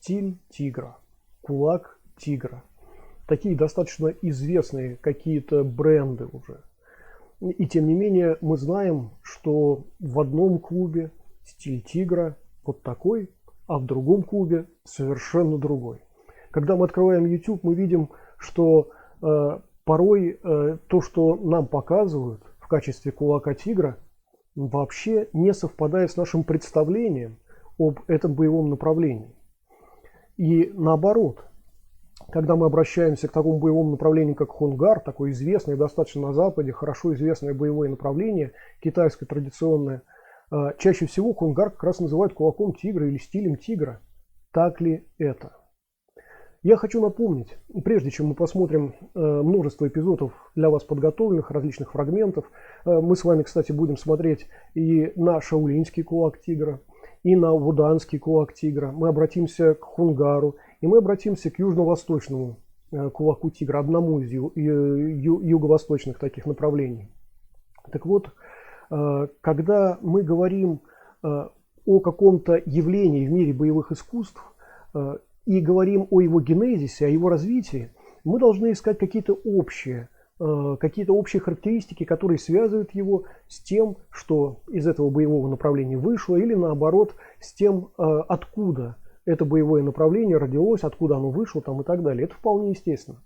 стиль тигра, кулак тигра. Такие достаточно известные какие-то бренды уже. И тем не менее мы знаем, что в одном клубе стиль тигра вот такой, а в другом клубе совершенно другой. Когда мы открываем YouTube, мы видим, что порой то, что нам показывают в качестве кулака тигра, вообще не совпадает с нашим представлением об этом боевом направлении. И наоборот, когда мы обращаемся к такому боевому направлению, как хунгар, такое известное достаточно на Западе, хорошо известное боевое направление, китайское традиционное, чаще всего хунгар как раз называют кулаком тигра или стилем тигра. Так ли это? Я хочу напомнить, прежде чем мы посмотрим множество эпизодов для вас подготовленных, различных фрагментов, мы с вами, кстати, будем смотреть и на шаолиньский кулак тигра, и на вуданский кулак тигра. Мы обратимся к хунгару, и мы обратимся к южно-восточному кулаку тигра, одному из юго-восточных таких направлений. Так вот, когда мы говорим о каком-то явлении в мире боевых искусств и говорим о его генезисе, о его развитии, мы должны искать какие-то общие характеристики, которые связывают его с тем, что из этого боевого направления вышло, или наоборот, с тем, откуда это боевое направление родилось, откуда оно вышло там, и так далее. Это вполне естественно.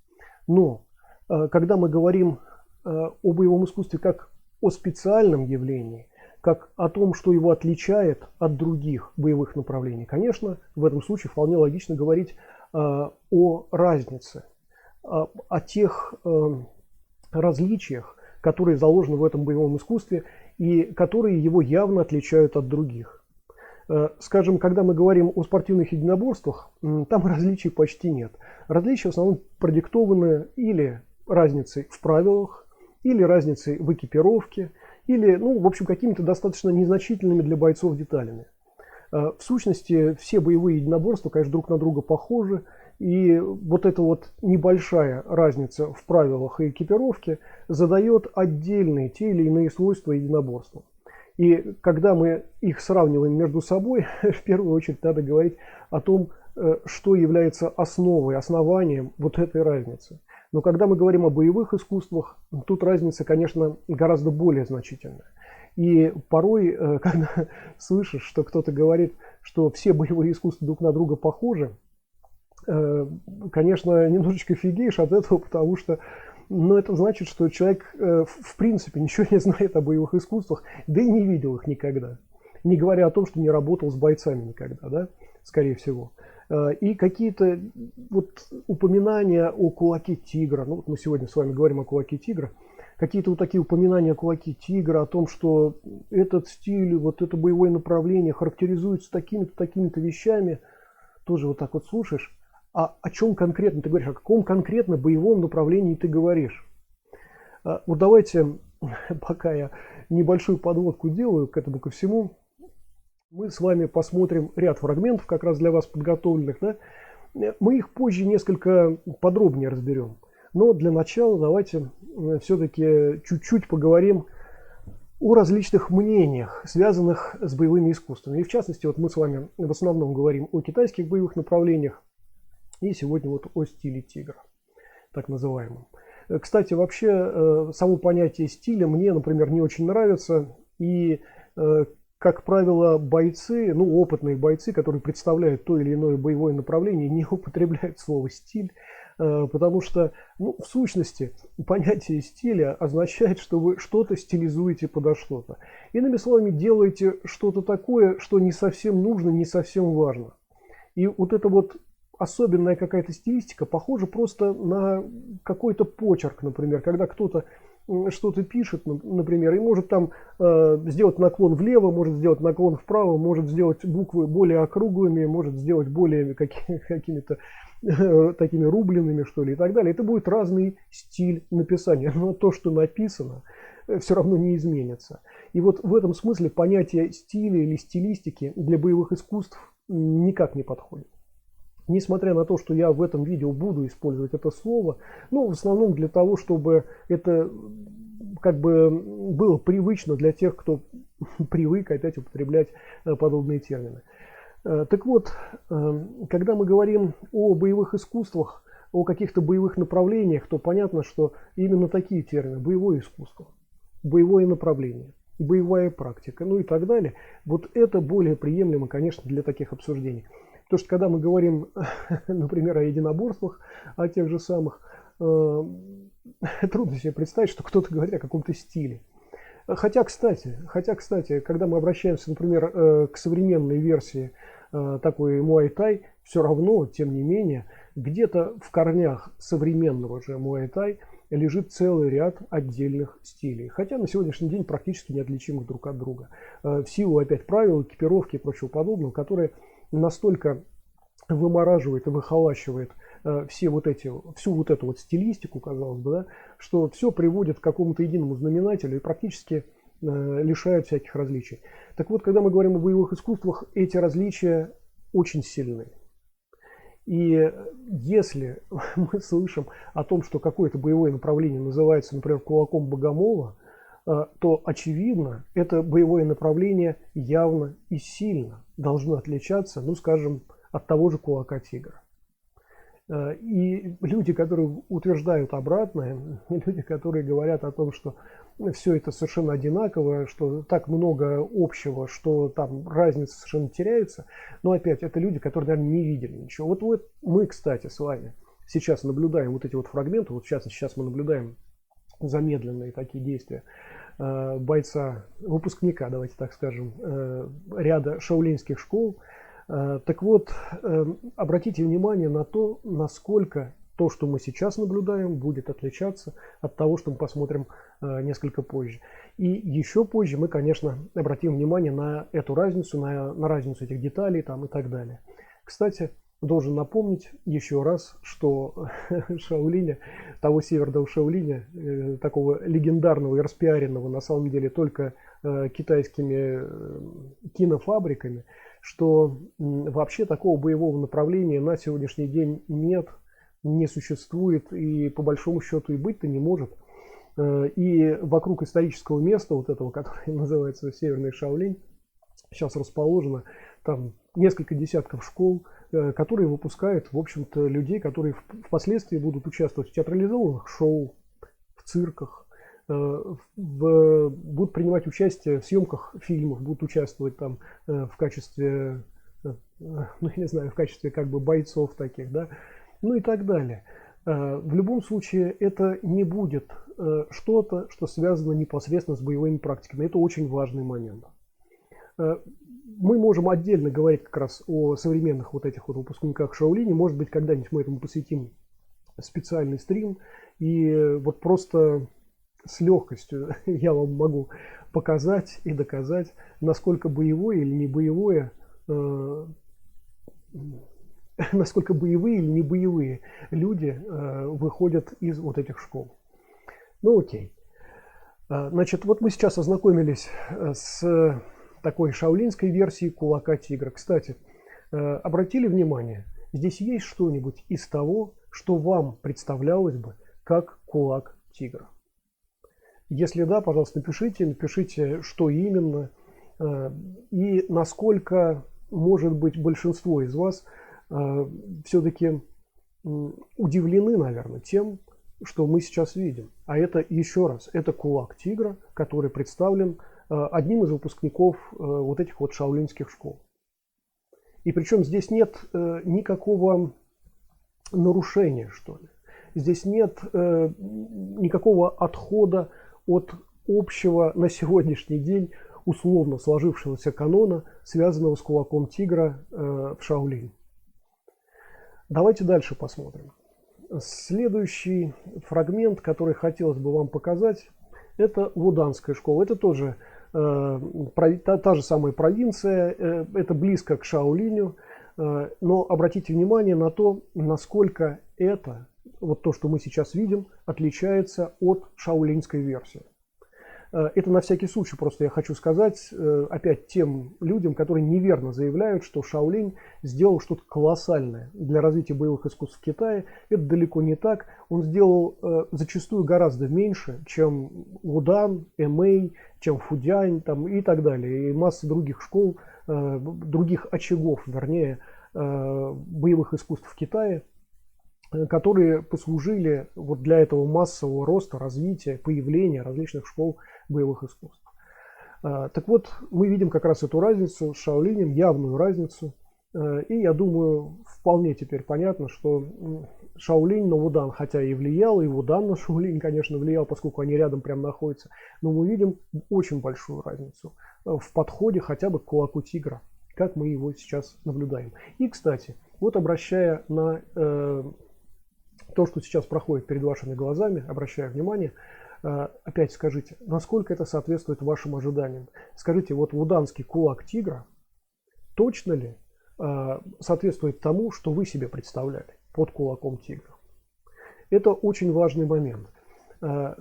Но когда мы говорим о боевом искусстве как о специальном явлении, как о том, что его отличает от других боевых направлений, конечно, в этом случае вполне логично говорить о разнице, о тех различиях, которые заложены в этом боевом искусстве и которые его явно отличают от других. Скажем, когда мы говорим о спортивных единоборствах, там различий почти нет. Различия в основном продиктованы или разницей в правилах, или разницей в экипировке, или, в общем, какими-то достаточно незначительными для бойцов деталями. В сущности, все боевые единоборства, конечно, друг на друга похожи, и вот эта вот небольшая разница в правилах и экипировке задает отдельные те или иные свойства единоборства. И когда мы их сравниваем между собой, в первую очередь надо говорить о том, что является основой, основанием вот этой разницы. Но когда мы говорим о боевых искусствах, тут разница, конечно, гораздо более значительная. И порой, когда слышишь, что кто-то говорит, что все боевые искусства друг на друга похожи, конечно, немножечко фигеешь от этого, потому что это значит, что человек в принципе ничего не знает о боевых искусствах, да и не видел их никогда. Не говоря о том, что не работал с бойцами никогда, да, скорее всего. И какие-то вот упоминания о кулаке тигра, вот мы сегодня с вами говорим о кулаке тигра, какие-то вот такие упоминания о кулаке тигра, о том, что этот стиль, вот это боевое направление характеризуется такими-то, такими-то вещами, тоже вот так вот слушаешь. А о чем конкретно ты говоришь, о каком конкретно боевом направлении ты говоришь? Вот давайте, пока я небольшую подводку делаю к этому ко всему, мы с вами посмотрим ряд фрагментов, как раз для вас подготовленных. Да? Мы их позже несколько подробнее разберем. Но для начала давайте все-таки чуть-чуть поговорим о различных мнениях, связанных с боевыми искусствами. И в частности, вот мы с вами в основном говорим о китайских боевых направлениях. И сегодня вот о стиле тигра, так называемом. Кстати, вообще, само понятие стиля мне, например, не очень нравится. И, как правило, бойцы, опытные бойцы, которые представляют то или иное боевое направление, не употребляют слово «стиль». Потому что, в сущности, понятие стиля означает, что вы что-то стилизуете подо что-то. Иными словами, делаете что-то такое, что не совсем нужно, не совсем важно. И вот это вот особенная какая-то стилистика похожа просто на какой-то почерк, например, когда кто-то что-то пишет, например, и может там сделать наклон влево, может сделать наклон вправо, может сделать буквы более округлыми, может сделать более какими-то такими рубленными, что ли, и так далее. Это будет разный стиль написания, но то, что написано, все равно не изменится. И вот в этом смысле понятие стиля или стилистики для боевых искусств никак не подходит. Несмотря на то, что я в этом видео буду использовать это слово, в основном для того, чтобы это как бы было привычно для тех, кто привык опять употреблять подобные термины. Так вот, когда мы говорим о боевых искусствах, о каких-то боевых направлениях, то понятно, что именно такие термины: боевое искусство, боевое направление, боевая практика, ну и так далее. Вот это более приемлемо, конечно, для таких обсуждений. Потому что когда мы говорим, например, о единоборствах, о тех же самых, трудно себе представить, что кто-то говорит о каком-то стиле. Хотя, кстати, когда мы обращаемся, например, к современной версии такой муай-тай, все равно, тем не менее, где-то в корнях современного же муай-тай лежит целый ряд отдельных стилей. Хотя на сегодняшний день практически неотличимых друг от друга. В силу опять правил, экипировки и прочего подобного, которые настолько вымораживает и выхолащивает всю вот эту вот стилистику, казалось бы, да, что все приводит к какому-то единому знаменателю и практически лишает всяких различий. Так вот, когда мы говорим о боевых искусствах, эти различия очень сильны. И если мы слышим о том, что какое-то боевое направление называется, например, кулаком Богомола, то, очевидно, это боевое направление явно и сильно должно отличаться, ну, скажем, от того же кулака тигра. И люди, которые утверждают обратное, люди, которые говорят о том, что все это совершенно одинаково, что так много общего, что там разница совершенно теряется, но опять, это люди, которые, наверное, не видели ничего. Вот мы, кстати, с вами сейчас наблюдаем вот эти вот фрагменты, вот сейчас мы наблюдаем замедленные такие действия бойца, выпускника, давайте так скажем, ряда шаолиньских школ. Так вот, обратите внимание на то, насколько то, что мы сейчас наблюдаем, будет отличаться от того, что мы посмотрим несколько позже. И еще позже мы, конечно, обратим внимание на эту разницу, на разницу этих деталей там, и так далее. Кстати, должен напомнить еще раз, что Шаолиня, того северного Шаолиня, такого легендарного и распиаренного на самом деле только китайскими кинофабриками, что вообще такого боевого направления на сегодняшний день нет, не существует и по большому счету и быть-то не может. И вокруг исторического места, вот этого, которое называется Северный Шаолинь, сейчас расположено там несколько десятков школ, которые выпускают, в общем-то, людей, которые впоследствии будут участвовать в театрализованных шоу, в цирках, будут принимать участие в съемках фильмов, будут участвовать там в качестве, ну, я не знаю, в качестве как бы бойцов таких, да, ну и так далее. В любом случае, это не будет что-то, что связано непосредственно с боевыми практиками. Это очень важный момент. Мы можем отдельно говорить как раз о современных вот этих вот выпускниках Шаолини. Может быть, когда-нибудь мы этому посвятим специальный стрим. И вот просто с легкостью я вам могу показать и доказать, насколько боевое или не боевое, насколько боевые или не боевые люди выходят из вот этих школ. Ну окей. Значит, вот мы сейчас ознакомились с такой шаолинской версии кулака тигра. Кстати, обратили внимание, здесь есть что-нибудь из того, что вам представлялось бы как кулак тигра? Если да, пожалуйста, напишите, что именно и насколько, может быть, большинство из вас все-таки удивлены, наверное, тем, что мы сейчас видим. А это, еще раз, это кулак тигра, который представлен одним из выпускников вот этих вот шаолиньских школ. И причем здесь нет никакого нарушения, что ли. Здесь нет никакого отхода от общего на сегодняшний день условно сложившегося канона, связанного с кулаком тигра в Шаолинь. Давайте дальше посмотрим. Следующий фрагмент, который хотелось бы вам показать, это Луданская школа. Это тоже та же самая провинция, это близко к Шаолиню, но обратите внимание на то, насколько это, вот то, что мы сейчас видим, отличается от шаолиньской версии. Это на всякий случай просто я хочу сказать опять тем людям, которые неверно заявляют, что Шаолинь сделал что-то колоссальное для развития боевых искусств в Китае. Это далеко не так. Он сделал зачастую гораздо меньше, чем Лудан, Эмэй, чем Фудянь там, и так далее. И масса других школ, других очагов, вернее, боевых искусств в Китае, которые послужили вот для этого массового роста, развития, появления различных школ боевых искусств. Так вот, мы видим как раз эту разницу с Шаолинем, явную разницу. И я думаю, вполне теперь понятно, что Шаолинь на Вудан, хотя и влиял, и Вудан на Шаолинь, конечно, влиял, поскольку они рядом прям находятся, но мы видим очень большую разницу в подходе хотя бы к кулаку тигра, как мы его сейчас наблюдаем. И, кстати, вот обращая на то, что сейчас проходит перед вашими глазами, обращая внимание, опять скажите, насколько это соответствует вашим ожиданиям. Скажите, вот вуданский кулак тигра точно ли соответствует тому, что вы себе представляли под кулаком тигра? Это очень важный момент.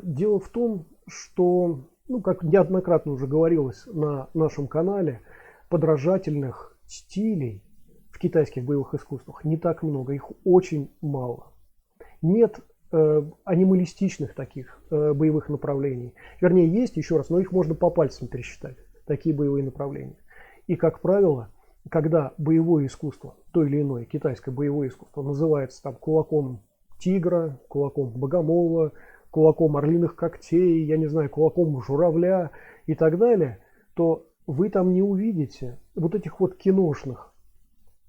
Дело в том, что, как неоднократно уже говорилось на нашем канале, подражательных стилей в китайских боевых искусствах не так много, их очень мало. Нет анималистичных таких боевых направлений. Вернее, есть, еще раз, но их можно по пальцам пересчитать, такие боевые направления. И, как правило, когда боевое искусство, то или иное китайское боевое искусство называется там кулаком тигра, кулаком богомола, кулаком орлиных когтей, я не знаю, кулаком журавля и так далее, то вы там не увидите вот этих вот киношных,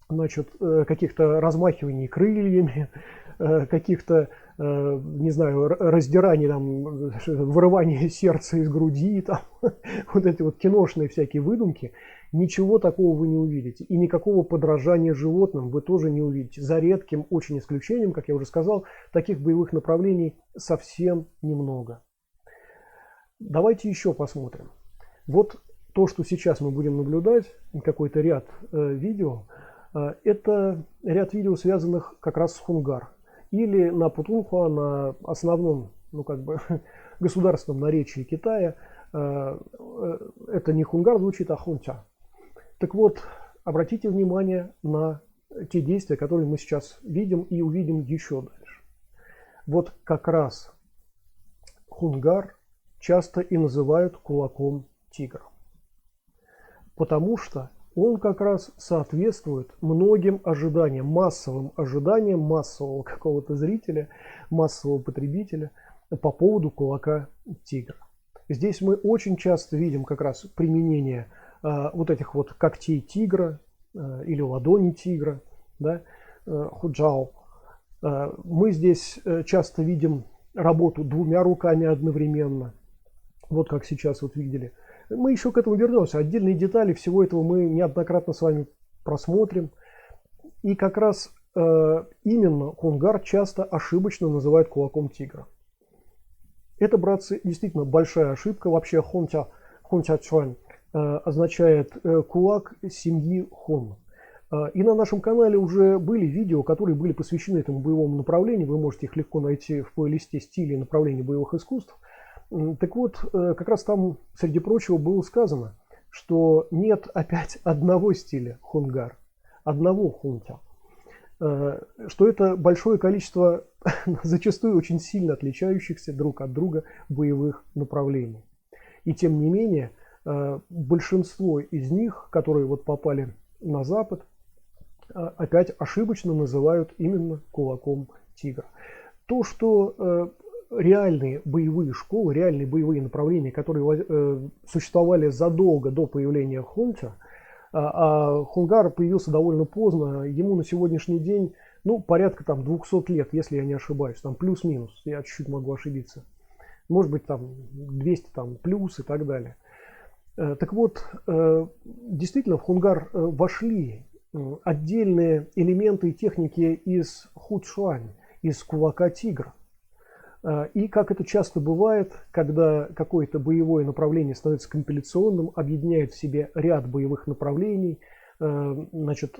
значит, каких-то размахиваний крыльями, каких-то, не знаю, раздираний, там, вырывания сердца из груди, там, вот эти вот киношные всякие выдумки, ничего такого вы не увидите. И никакого подражания животным вы тоже не увидите. За редким очень исключением, как я уже сказал, таких боевых направлений совсем немного. Давайте еще посмотрим. Вот то, что сейчас мы будем наблюдать, какой-то ряд видео, это ряд видео, связанных как раз с Хунгар. Или на Путунхуа, на основном, государственном наречии Китая, это не Хунгар звучит, а Хунтя. Так вот, обратите внимание на те действия, которые мы сейчас видим и увидим еще дальше. Вот как раз Хунгар часто и называют кулаком тигра, потому что он как раз соответствует многим ожиданиям, массовым ожиданиям массового какого-то зрителя, массового потребителя по поводу кулака тигра. Здесь мы очень часто видим как раз применение вот этих вот когтей тигра или ладони тигра, да, худжао. Мы здесь часто видим работу двумя руками одновременно, вот как сейчас вот видели. Мы еще к этому вернемся. Отдельные детали всего этого мы неоднократно с вами просмотрим. И как раз именно Хунгар часто ошибочно называют кулаком тигра. Это, братцы, действительно большая ошибка. Вообще Хунтя Чуань означает кулак семьи Хун. И на нашем канале уже были видео, которые были посвящены этому боевому направлению. Вы можете их легко найти в плейлисте стилей и направлений боевых искусств. Так вот, как раз там, среди прочего, было сказано, что нет опять одного стиля Хунгар, одного Хунтя, что это большое количество, зачастую очень сильно отличающихся друг от друга боевых направлений. И тем не менее, большинство из них, которые вот попали на Запад, опять ошибочно называют именно кулаком тигра. То, что реальные боевые школы, реальные боевые направления, которые существовали задолго до появления Хунтя, а Хунгар появился довольно поздно, ему на сегодняшний день, порядка там 200 лет, если я не ошибаюсь, там плюс-минус, я чуть-чуть могу ошибиться, может быть там 200 там плюс и так далее. Так вот, действительно в Хунгар вошли отдельные элементы и техники из Хучуань, из кулака тигра. И как это часто бывает, когда какое-то боевое направление становится компиляционным, объединяет в себе ряд боевых направлений, значит,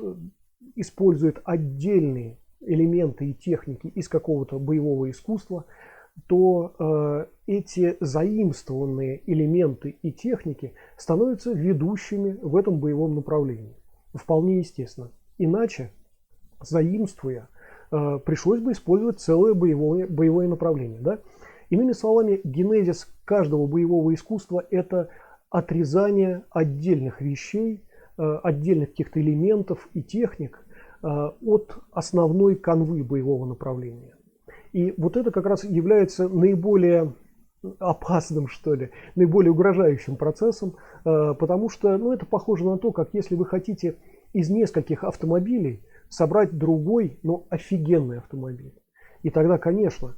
использует отдельные элементы и техники из какого-то боевого искусства, то эти заимствованные элементы и техники становятся ведущими в этом боевом направлении. Вполне естественно. Иначе, заимствуя, пришлось бы использовать целое боевое направление. Да? Иными словами, генезис каждого боевого искусства – это отрезание отдельных вещей, отдельных каких-то элементов и техник от основной канвы боевого направления. И вот это как раз является наиболее опасным, что ли, наиболее угрожающим процессом, потому что, ну, это похоже на то, как если вы хотите из нескольких автомобилей собрать другой, но офигенный автомобиль. И тогда, конечно,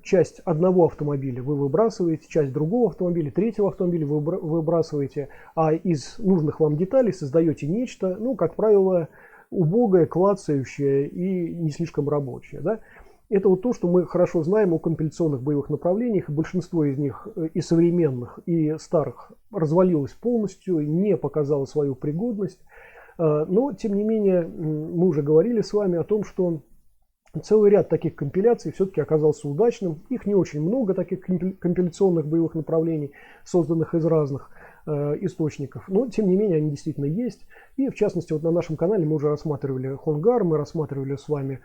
часть одного автомобиля вы выбрасываете, часть другого автомобиля, третьего автомобиля вы выбрасываете, а из нужных вам деталей создаете нечто, ну, как правило, убогое, клацающее и не слишком рабочее, да? Это вот то, что мы хорошо знаем о компиляционных боевых направлениях. Большинство из них, и современных, и старых, развалилось полностью, не показало свою пригодность. Но, тем не менее, мы уже говорили с вами о том, что целый ряд таких компиляций все-таки оказался удачным. Их не очень много, таких компиляционных боевых направлений, созданных из разных источников. Но, тем не менее, они действительно есть. И, в частности, вот на нашем канале мы уже рассматривали Хонгар, мы рассматривали с вами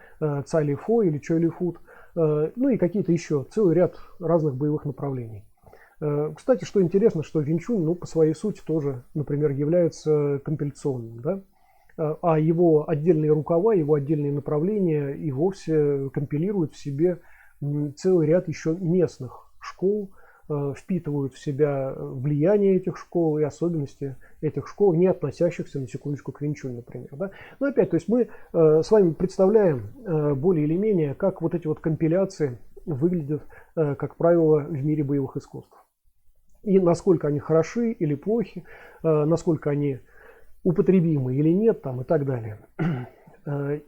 Цайлифо или Чойлифут, ну и какие-то еще, целый ряд разных боевых направлений. Кстати, что интересно, что Винчунь, ну, по своей сути тоже, например, является компиляционным, да? А его отдельные рукава, его отдельные направления и вовсе компилируют в себе целый ряд еще местных школ, впитывают в себя влияние этих школ и особенности этих школ, не относящихся, на секундочку, к Винчунь, например. Да? Но опять, то есть мы с вами представляем более или менее, как вот эти вот компиляции выглядят, как правило, в мире боевых искусств. И насколько они хороши или плохи, насколько они употребимы или нет, там, и так далее.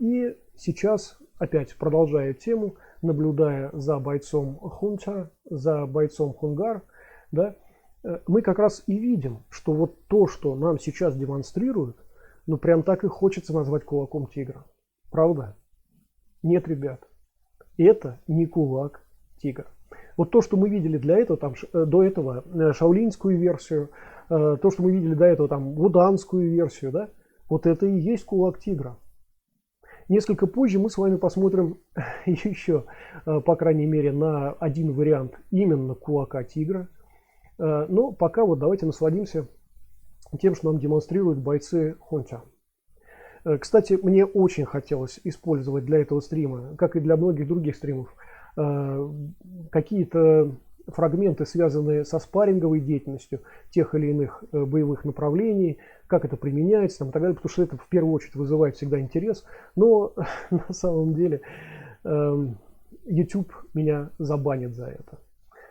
И сейчас, опять продолжая тему, наблюдая за бойцом Хунта, за бойцом Хонгар, да, мы как раз и видим, что вот то, что нам сейчас демонстрируют, ну прям так и хочется назвать кулаком тигра. Правда? Нет, ребят, это не кулак тигра. Вот то, что мы видели для этого, там, до этого шаолиньскую версию, то, что мы видели до этого, там, вуданскую версию, да, вот это и есть кулак тигра. Несколько позже мы с вами посмотрим еще, по крайней мере, на один вариант именно кулака тигра. Но пока вот давайте насладимся тем, что нам демонстрируют бойцы Хунта. Кстати, мне очень хотелось использовать для этого стрима, как и для многих других стримов, какие-то фрагменты, связанные со спарринговой деятельностью тех или иных боевых направлений, как это применяется, там, и так далее, потому что это в первую очередь вызывает всегда интерес. Но на самом деле YouTube меня забанит за это.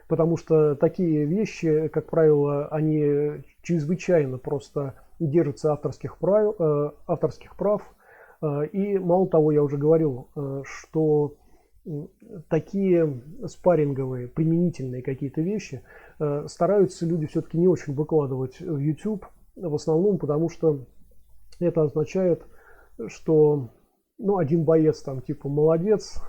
Потому что такие вещи, как правило, они чрезвычайно просто держатся авторских прав. И мало того, я уже говорил, что такие спарринговые, применительные какие-то вещи стараются люди все-таки не очень выкладывать в YouTube, в основном потому, что это означает, что, ну, один боец там типа молодец,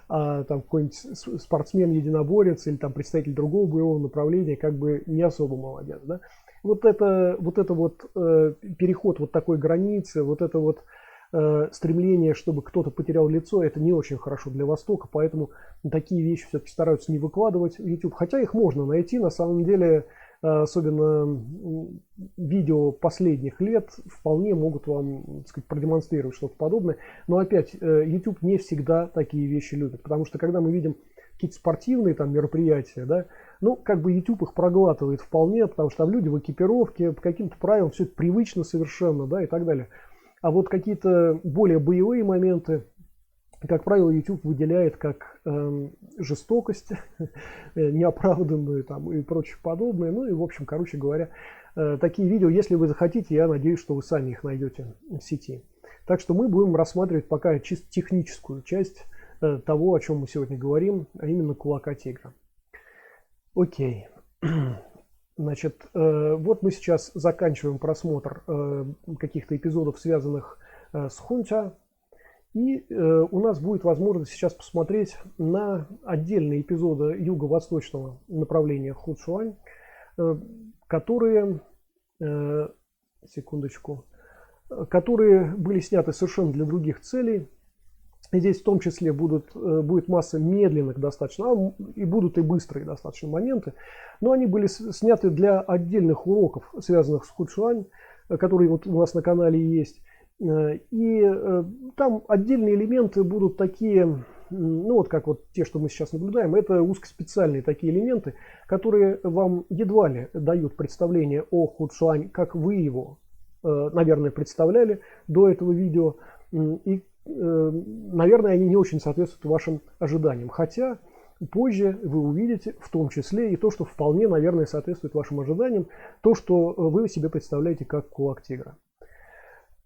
а там какой-нибудь спортсмен-единоборец или там представитель другого боевого направления как бы не особо молодец, да? Вот это переход вот такой границы, вот это вот стремление, чтобы кто-то потерял лицо, это не очень хорошо для Востока, поэтому такие вещи все-таки стараются не выкладывать в YouTube, хотя их можно найти, на самом деле, особенно видео последних лет вполне могут вам, так сказать, продемонстрировать что-то подобное, но опять, YouTube не всегда такие вещи любит, потому что когда мы видим какие-то спортивные там мероприятия, да, ну, как бы YouTube их проглатывает вполне, потому что там люди в экипировке, по каким-то правилам, все это привычно совершенно, да, и так далее. А вот какие-то более боевые моменты, как правило, YouTube выделяет как жестокость, неоправданную там, и прочее подобное. Ну и, в общем, короче говоря, такие видео, если вы захотите, я надеюсь, что вы сами их найдете в сети. Так что мы будем рассматривать пока чисто техническую часть того, о чем мы сегодня говорим, а именно кулака тигра. Окей. Значит, вот мы сейчас заканчиваем просмотр каких-то эпизодов, связанных с Хунта. И у нас будет возможность сейчас посмотреть на отдельные эпизоды юго-восточного направления Хуншуань, которые, секундочку, которые были сняты совершенно для других целей. Здесь в том числе будет масса медленных достаточно, и будут и быстрые достаточно моменты, но они были сняты для отдельных уроков, связанных с Хуншуань, который вот у нас на канале есть. И там отдельные элементы будут такие, ну вот как вот те, что мы сейчас наблюдаем, это узкоспециальные такие элементы, которые вам едва ли дают представление о Худшуань, как вы его, наверное, представляли до этого видео. И, наверное, они не очень соответствуют вашим ожиданиям. Хотя позже вы увидите в том числе и то, что вполне, наверное, соответствует вашим ожиданиям, то, что вы себе представляете как кулак тигра.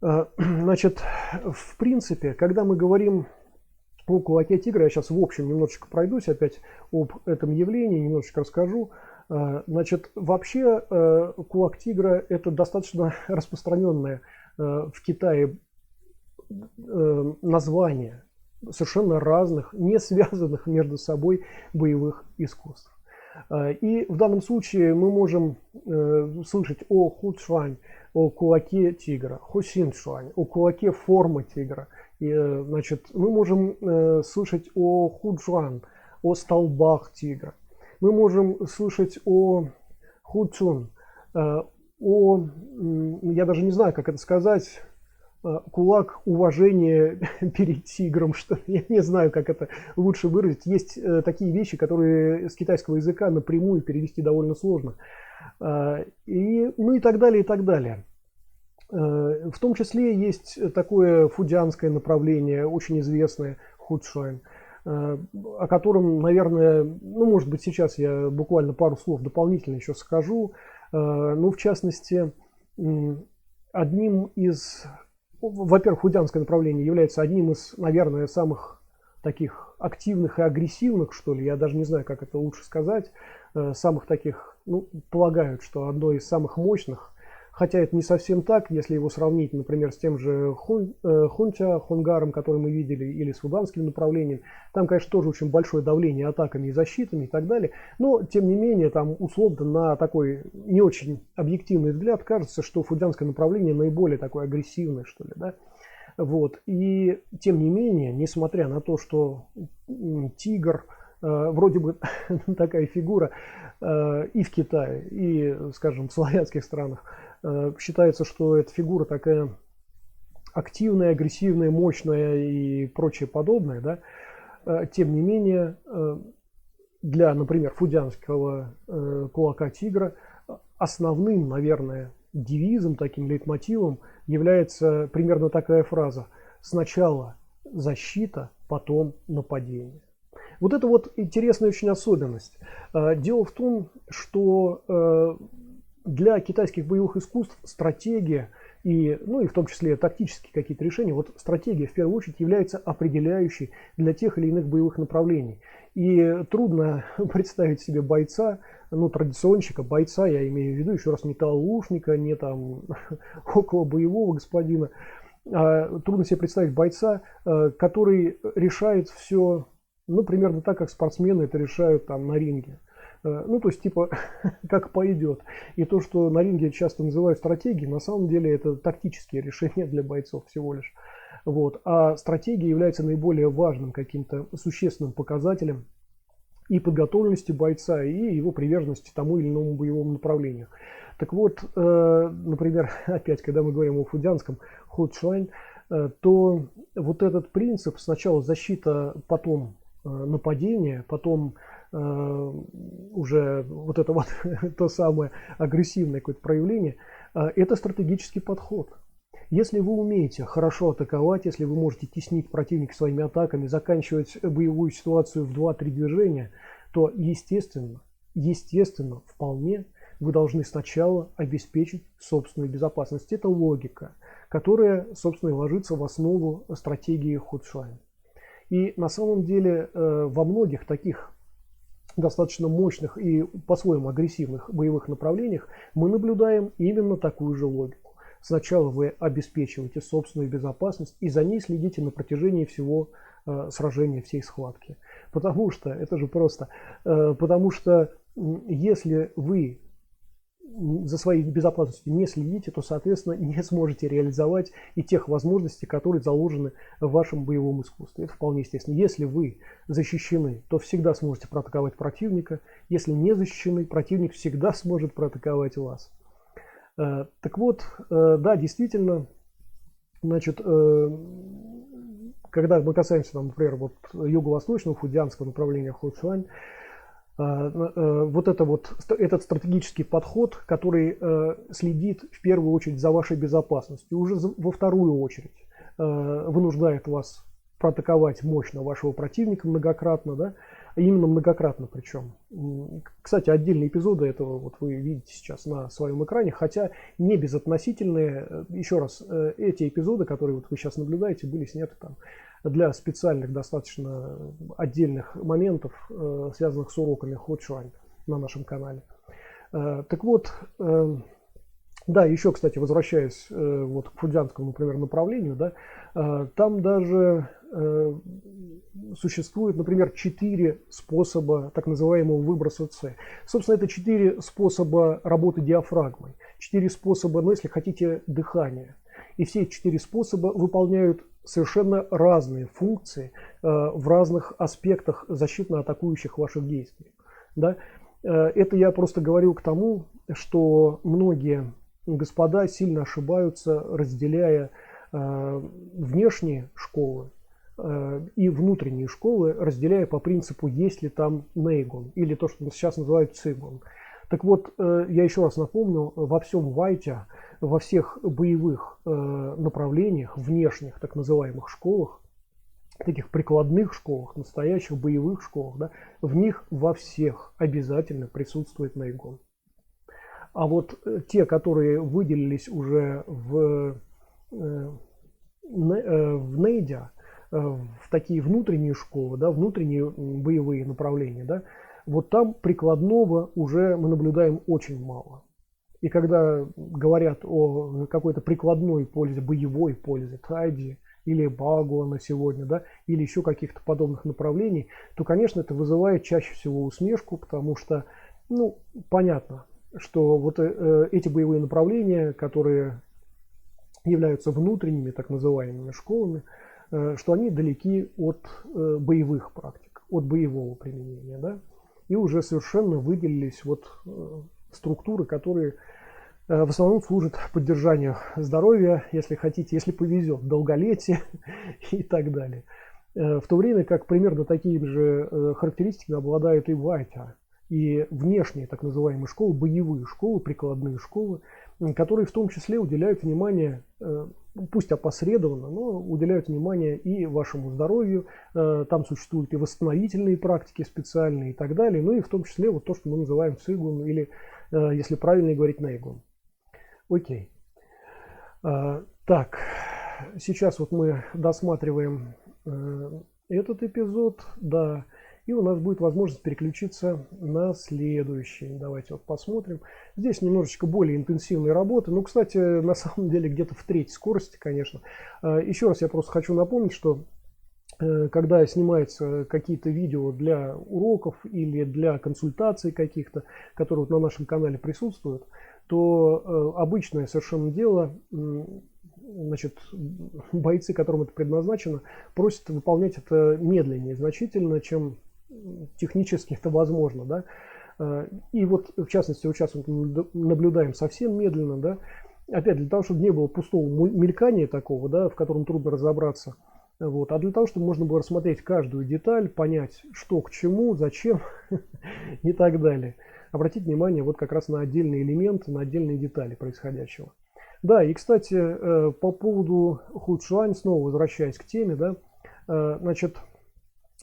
Значит, в принципе, когда мы говорим о кулаке тигра, я сейчас в общем немножечко пройдусь опять об этом явлении, немножечко расскажу. Значит, вообще кулак тигра – это достаточно распространенное в Китае название совершенно разных, не связанных между собой боевых искусств. И в данном случае мы можем слышать о Худшуань, о кулаке тигра, Хусиншуань, о кулаке формы тигра. И, значит, мы можем слышать о Худжуан, о столбах тигра. Мы можем слышать о Худшун, я даже не знаю, как это сказать, кулак уважения перед тигром, что я не знаю, как это лучше выразить. Есть такие вещи, которые с китайского языка напрямую перевести довольно сложно. И, ну и так далее, и так далее. В том числе есть такое фудзянское направление, очень известное, Худшуань, о котором, наверное, ну, может быть, сейчас я буквально пару слов дополнительно еще скажу. Ну, в частности, одним из... Во-первых, худзянское направление является одним из, наверное, самых таких активных и агрессивных, что ли, я даже не знаю, как это лучше сказать, самых таких, ну, полагают, что одно из самых мощных, хотя это не совсем так, если его сравнить, например, с тем же Хунгаром, который мы видели, или с суданским направлением. Там, конечно, тоже очень большое давление атаками и защитами и так далее, но, тем не менее, там условно на такой не очень объективный взгляд кажется, что фудзянское направление наиболее такое агрессивное, что ли, да. Вот. И, тем не менее, несмотря на то, что тигр вроде бы такая фигура и в Китае, и, скажем, в славянских странах, считается, что эта фигура такая активная, агрессивная, мощная и прочее подобное, да? Тем не менее, для, например, фудзянского кулака тигра основным, наверное, девизом, таким лейтмотивом является примерно такая фраза: сначала защита, потом нападение. Вот это вот интересная очень особенность. Дело в том, что для китайских боевых искусств стратегия и, ну, и в том числе тактические какие-то решения, вот стратегия в первую очередь является определяющей для тех или иных боевых направлений. И трудно представить себе бойца, ну, традиционщика, бойца, я имею в виду, еще раз, не талушника, не там около боевого господина, трудно себе представить бойца, который решает все, ну, примерно так, как спортсмены это решают там на ринге. Ну, то есть, типа, как пойдет. И то, что на ринге часто называют стратегией, на самом деле это тактические решения для бойцов всего лишь. Вот. А стратегия является наиболее важным каким-то существенным показателем и подготовленности бойца, и его приверженности тому или иному боевому направлению. Так вот, например, опять, когда мы говорим о фудзянском Худшуань, то вот этот принцип: сначала защита, потом нападение, потом уже вот это вот то самое агрессивное какое-то проявление, это стратегический подход. Если вы умеете хорошо атаковать, если вы можете теснить противника своими атаками, заканчивать боевую ситуацию в 2-3 движения, то естественно, вполне вы должны сначала обеспечить собственную безопасность. Это логика, которая, собственно, и ложится в основу стратегии Худшуань. И на самом деле во многих таких достаточно мощных и по-своему агрессивных боевых направлениях мы наблюдаем именно такую же логику. Сначала вы обеспечиваете собственную безопасность и за ней следите на протяжении всего сражения, всей схватки. Потому что, это же просто, потому что если вы за своей безопасностью не следите, то, соответственно, не сможете реализовать и тех возможностей, которые заложены в вашем боевом искусстве. Это вполне естественно. Если вы защищены, то всегда сможете проатаковать противника. Если не защищены, противник всегда сможет проатаковать вас. Так вот, да, действительно, значит, когда мы касаемся, там, например, вот юго-восточного фудзянского направления Хучуань, этот стратегический подход, который следит в первую очередь за вашей безопасностью, уже во вторую очередь вынуждает вас проатаковать мощно вашего противника многократно, да, именно многократно причем. Кстати, отдельные эпизоды этого вот вы видите сейчас на своем экране, хотя не безотносительные. Еще раз, эти эпизоды, которые вот вы сейчас наблюдаете, были сняты там для специальных достаточно отдельных моментов, связанных с уроками Хучуань на нашем канале. Так вот, да, еще, кстати, возвращаясь вот к фудзянскому, например, направлению, да, там даже существует, например, 4 способа так называемого выброса С. Собственно, это 4 способа работы диафрагмой, 4 способа, ну, если хотите, дыхания. И все 4 способа выполняют совершенно разные функции в разных аспектах защитно-атакующих ваших действий. Да? Это я просто говорил к тому, что многие господа сильно ошибаются, разделяя внешние школы и внутренние школы, разделяя по принципу, есть ли там нейгон, или то, что сейчас называют цигун. Так вот, я еще раз напомню, во всем вайте, во всех боевых направлениях, внешних так называемых школах, таких прикладных школах, настоящих боевых школах, да, в них во всех обязательно присутствует нейгон. А вот те, которые выделились уже в нейдя, в такие внутренние школы, да, внутренние боевые направления, да, вот там прикладного уже мы наблюдаем очень мало. И когда говорят о какой-то прикладной пользе, боевой пользе тайди или багуа на сегодня, да, или еще каких-то подобных направлений, то, конечно, это вызывает чаще всего усмешку, потому что, ну, понятно, что вот эти боевые направления, которые являются внутренними так называемыми школами, что они далеки от боевых практик, от боевого применения, да, и уже совершенно выделились вот структуры, которые в основном служат поддержанию здоровья, если хотите, если повезет, долголетия и так далее. В то время как примерно такими же характеристиками обладают и вайта, и внешние так называемые школы, боевые школы, прикладные школы, которые в том числе уделяют внимание, пусть опосредованно, но уделяют внимание и вашему здоровью. Там существуют и восстановительные практики специальные и так далее, ну и в том числе вот то, что мы называем цигун или, если правильно говорить, нейгун. Окей. Так, сейчас вот мы досматриваем этот эпизод, да, и у нас будет возможность переключиться на следующий. Давайте вот посмотрим. Здесь немножечко более интенсивной работы. Ну, кстати, на самом деле где-то в треть скорости, конечно. Еще раз я просто хочу напомнить, что когда снимаются какие-то видео для уроков или для консультаций каких-то, которые вот на нашем канале присутствуют, то обычное совершенно дело, значит, бойцы, которым это предназначено, просят выполнять это медленнее значительно, чем технически это возможно, да. И вот, в частности, вот сейчас мы наблюдаем совсем медленно, да. Опять для того, чтобы не было пустого мелькания такого, да, в котором трудно разобраться. Вот. А для того, чтобы можно было рассмотреть каждую деталь, понять, что к чему, зачем и так далее. Обратить внимание вот как раз на отдельные элементы, на отдельные детали происходящего. Да, и, кстати, по поводу Хучуань, снова возвращаясь к теме, да, значит,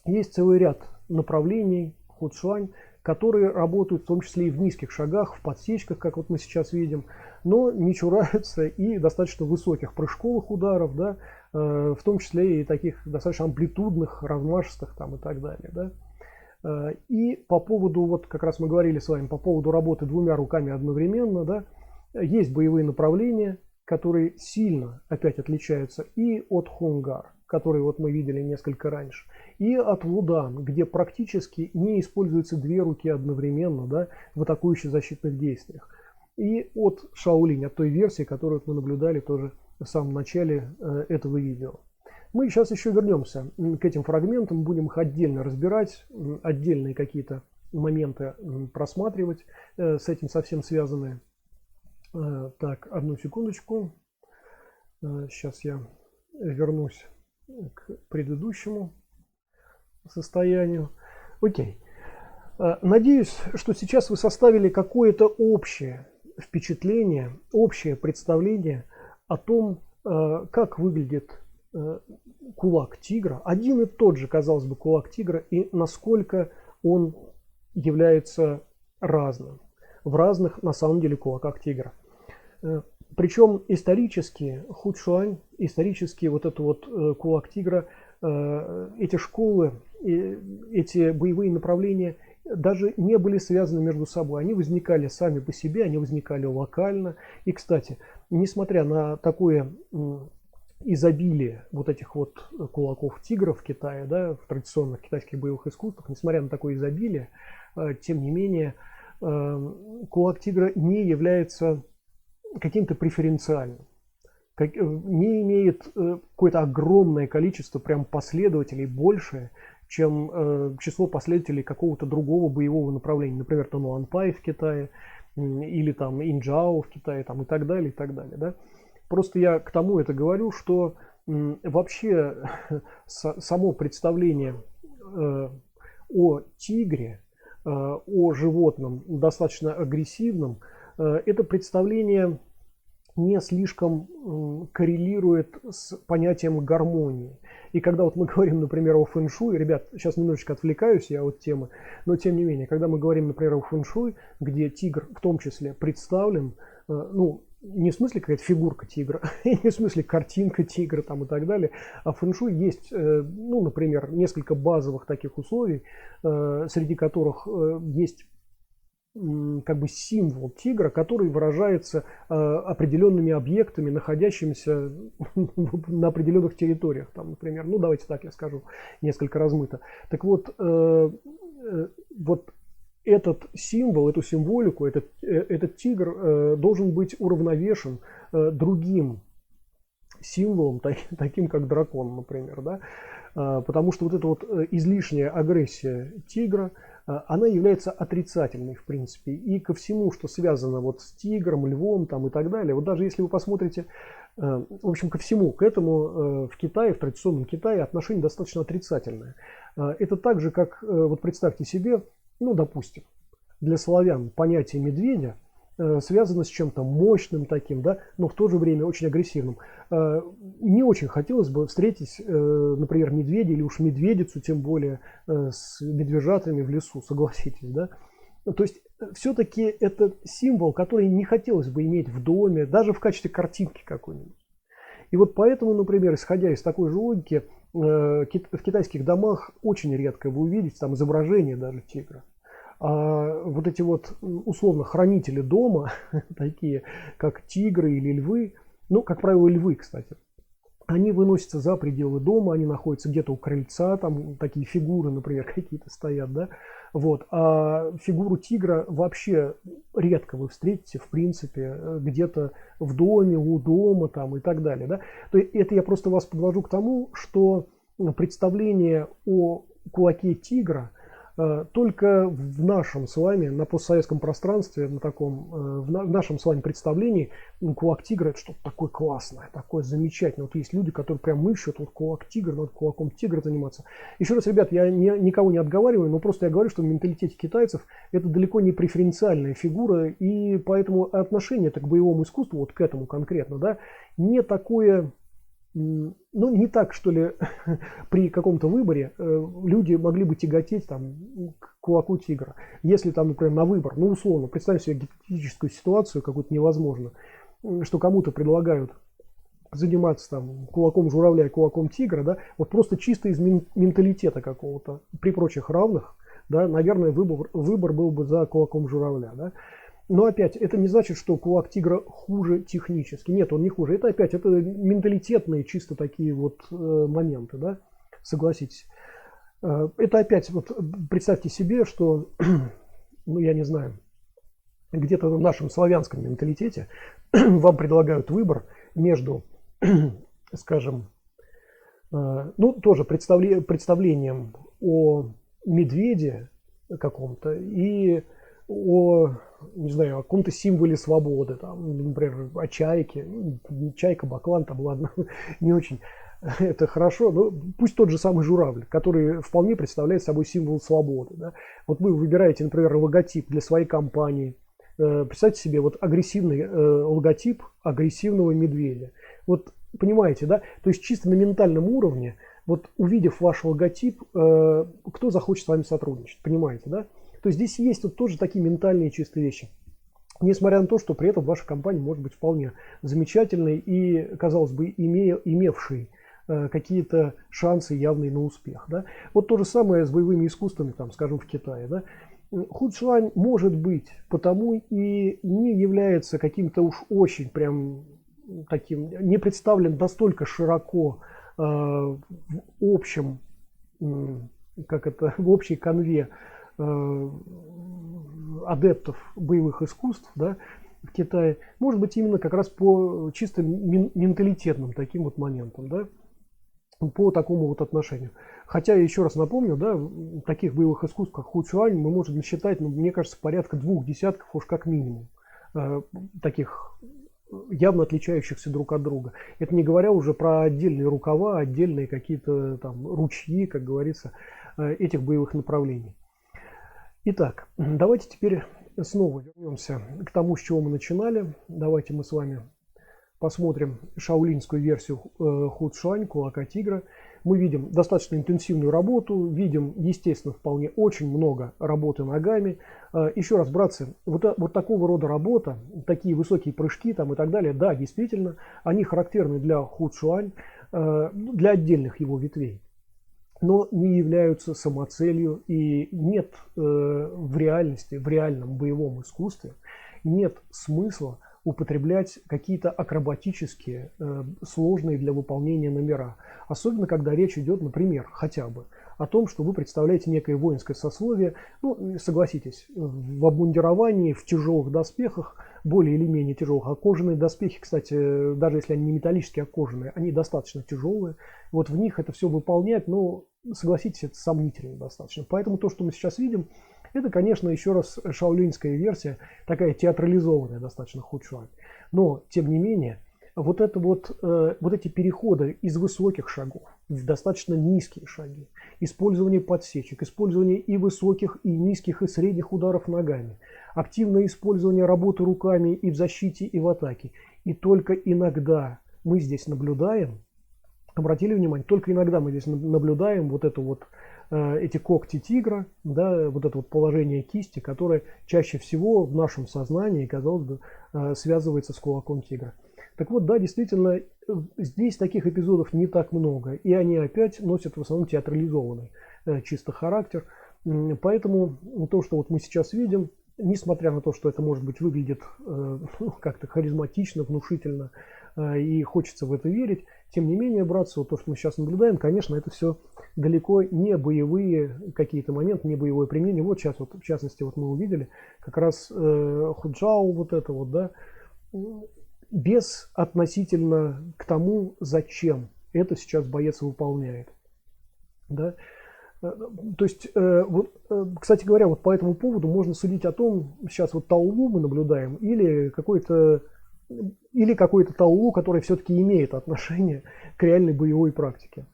есть целый ряд направлений Хучуань, которые работают в том числе и в низких шагах, в подсечках, как вот мы сейчас видим, но не чураются и достаточно высоких прыжковых ударов, да, в том числе и таких достаточно амплитудных, размашистых там и так далее, да. И по поводу, вот как раз мы говорили с вами, по поводу работы двумя руками одновременно, да, есть боевые направления, которые сильно опять отличаются и от хунгар, который вот мы видели несколько раньше, и от вудан, где практически не используются две руки одновременно, да, в атакующих защитных действиях, и от шаолинь, от той версии, которую мы наблюдали тоже в самом начале этого видео. Мы сейчас еще вернемся к этим фрагментам, будем их отдельно разбирать, отдельные какие-то моменты просматривать, с этим совсем связанные. Так, одну секундочку. Сейчас я вернусь к предыдущему состоянию. Окей. Надеюсь, что сейчас вы составили какое-то общее впечатление, общее представление о том, как выглядит кулак тигра. Один и тот же, казалось бы, кулак тигра, и насколько он является разным в разных, на самом деле, кулаках тигра. Причем исторически Хучуань, исторически вот это вот кулак тигра, эти школы, эти боевые направления даже не были связаны между собой. Они возникали сами по себе, они возникали локально. И, кстати, несмотря на такое изобилие вот этих вот кулаков тигра в Китае, да, в традиционных китайских боевых искусствах, несмотря на такое изобилие, тем не менее, кулак тигра не является каким-то преференциальным, не имеет какое-то огромное количество прям последователей, большее, чем число последователей какого-то другого боевого направления, например, Тонуанпай в Китае, или там Инджао в Китае, там, и так далее, и так далее. Да? Просто я к тому это говорю, что вообще само представление о тигре, о животном достаточно агрессивном, это представление не слишком коррелирует с понятием гармонии. И когда вот мы говорим, например, о фэн-шуй, ребят, сейчас немножечко отвлекаюсь я от темы, но тем не менее, когда мы говорим, например, о фэн-шуй, где тигр в том числе представлен, ну, не в смысле какая-то фигурка тигра, не в смысле картинка тигра там и так далее, а в фэн-шуй есть, ну, например, несколько базовых таких условий, среди которых есть как бы символ тигра, который выражается определенными объектами, находящимися на определенных территориях, там, например, ну давайте так я скажу, несколько размыто. Так вот, вот этот символ, эту символику, этот тигр должен быть уравновешен другим символом, таким как дракон, например, да? Потому что вот эта вот излишняя агрессия тигра, она является отрицательной, в принципе, и ко всему, что связано вот с тигром, львом там и так далее. Вот даже если вы посмотрите, в общем, ко всему, к этому в Китае, в традиционном Китае отношение достаточно отрицательное. Это так же, как, вот представьте себе, ну, допустим, для славян понятие медведя связано с чем-то мощным таким, да, но в то же время очень агрессивным. Не очень хотелось бы встретить, например, медведя или уж медведицу, тем более с медвежатами в лесу, согласитесь, да. То есть все-таки это символ, который не хотелось бы иметь в доме, даже в качестве картинки какой-нибудь. И вот поэтому, например, исходя из такой же логики, в китайских домах очень редко вы увидите там изображение даже тигра. А вот эти вот условно хранители дома, такие как тигры или львы, ну, как правило, львы, кстати, они выносятся за пределы дома, они находятся где-то у крыльца, там такие фигуры, например, какие-то стоят, да, вот, а фигуру тигра вообще редко вы встретите, в принципе, где-то в доме, у дома, там и так далее, да, то есть это я просто вас подвожу к тому, что представление о кулаке тигра только в нашем с вами, на постсоветском пространстве, на таком, в нашем с вами представлении, кулак тигра — это что-то такое классное, такое замечательное. Вот есть люди, которые прям ищут вот кулак тигра, надо кулаком тигра заниматься. Еще раз, ребят, я никого не отговариваю, но просто я говорю, что в менталитете китайцев это далеко не преференциальная фигура, и поэтому отношение к боевому искусству, вот к этому конкретно, да, не такое... Ну, не так, что ли, при каком-то выборе люди могли бы тяготеть там, к кулаку тигра. Если там, например, на выбор, ну, условно, представим себе гипотетическую ситуацию, какую-то невозможно, что кому-то предлагают заниматься там кулаком журавля и кулаком тигра, да, вот просто чисто из менталитета какого-то, при прочих равных, да, наверное, выбор был бы за кулаком журавля, да. Но опять, это не значит, что кулак тигра хуже технически. Нет, он не хуже. Это опять, это менталитетные чисто такие вот моменты, да, согласитесь. Это опять, вот представьте себе, что, ну я не знаю, где-то в нашем славянском менталитете вам предлагают выбор между, скажем, ну тоже представлением о медведе каком-то и о, не знаю, о каком-то символе свободы, там, например, о чайке, ну, чайка, баклан, там, ладно, не очень это хорошо, но пусть тот же самый журавль, который вполне представляет собой символ свободы. Да? Вот вы выбираете, например, логотип для своей компании. Представьте себе вот агрессивный логотип агрессивного медведя. Вот понимаете, да? То есть чисто на ментальном уровне, вот увидев ваш логотип, кто захочет с вами сотрудничать, понимаете, да? То есть здесь есть вот тоже такие ментальные чистые вещи. Несмотря на то, что при этом ваша компания может быть вполне замечательной и, казалось бы, имевшей какие-то шансы явные на успех. Да? Вот то же самое с боевыми искусствами, там, скажем, в Китае. Да? Худшуань может быть, потому и не является каким-то уж очень прям таким, не представлен настолько широко в общем, как это, в общей канве адептов боевых искусств, да, в Китае, может быть именно как раз по чисто менталитетным таким вот моментам, да, по такому вот отношению. Хотя, еще раз напомню, да, таких боевых искусств, как хучуань, мы можем насчитать, ну, мне кажется, порядка 2 десятков уж как минимум, таких явно отличающихся друг от друга. Это не говоря уже про отдельные рукава, отдельные какие-то там ручьи, как говорится, этих боевых направлений. Итак, давайте теперь снова вернемся к тому, с чего мы начинали. Давайте мы с вами посмотрим шаолиньскую версию Худшуань, кулака тигра. Мы видим достаточно интенсивную работу, видим, естественно, вполне очень много работы ногами. Еще раз, братцы, вот такого рода работа, такие высокие прыжки там и так далее, да, действительно, они характерны для Худшуань, для отдельных его ветвей, но не являются самоцелью, и нет в реальности, в реальном боевом искусстве, нет смысла употреблять какие-то акробатические, сложные для выполнения номера. Особенно, когда речь идет, например, хотя бы о том, что вы представляете некое воинское сословие, ну, согласитесь, в обмундировании, в тяжелых доспехах, более или менее тяжелых, а кожаные доспехи, кстати, даже если они не металлические, а кожаные, они достаточно тяжелые, вот в них это все выполнять, но, согласитесь, это сомнительно достаточно. Поэтому то, что мы сейчас видим, это, конечно, еще раз шаолиньская версия, такая театрализованная достаточно худшуань. Но, тем не менее, вот эти переходы из высоких шагов в достаточно низкие шаги, использование подсечек, использование и высоких, и низких, и средних ударов ногами, активное использование работы руками и в защите, и в атаке. И только иногда мы здесь наблюдаем, обратили внимание, только иногда мы здесь наблюдаем вот эту вот эти когти тигра, да, вот это вот положение кисти, которое чаще всего в нашем сознании, казалось бы, связывается с кулаком тигра. Так вот, да, действительно, здесь таких эпизодов не так много, и они опять носят в основном театрализованный чисто характер. Поэтому то, что вот мы сейчас видим, несмотря на то, что это, может быть, выглядит как-то харизматично, внушительно, и хочется в это верить, тем не менее, братцы, вот то, что мы сейчас наблюдаем, конечно, это все далеко не боевые какие-то моменты, не боевое применение. Вот сейчас, вот, в частности, вот мы увидели как раз худжао, вот это вот, да, без относительно к тому, зачем это сейчас боец выполняет. Да? То есть, вот, кстати говоря, вот по этому поводу можно судить о том, сейчас вот таулу мы наблюдаем, или какой-то таулу, который все-таки имеет отношение к реальной боевой практике.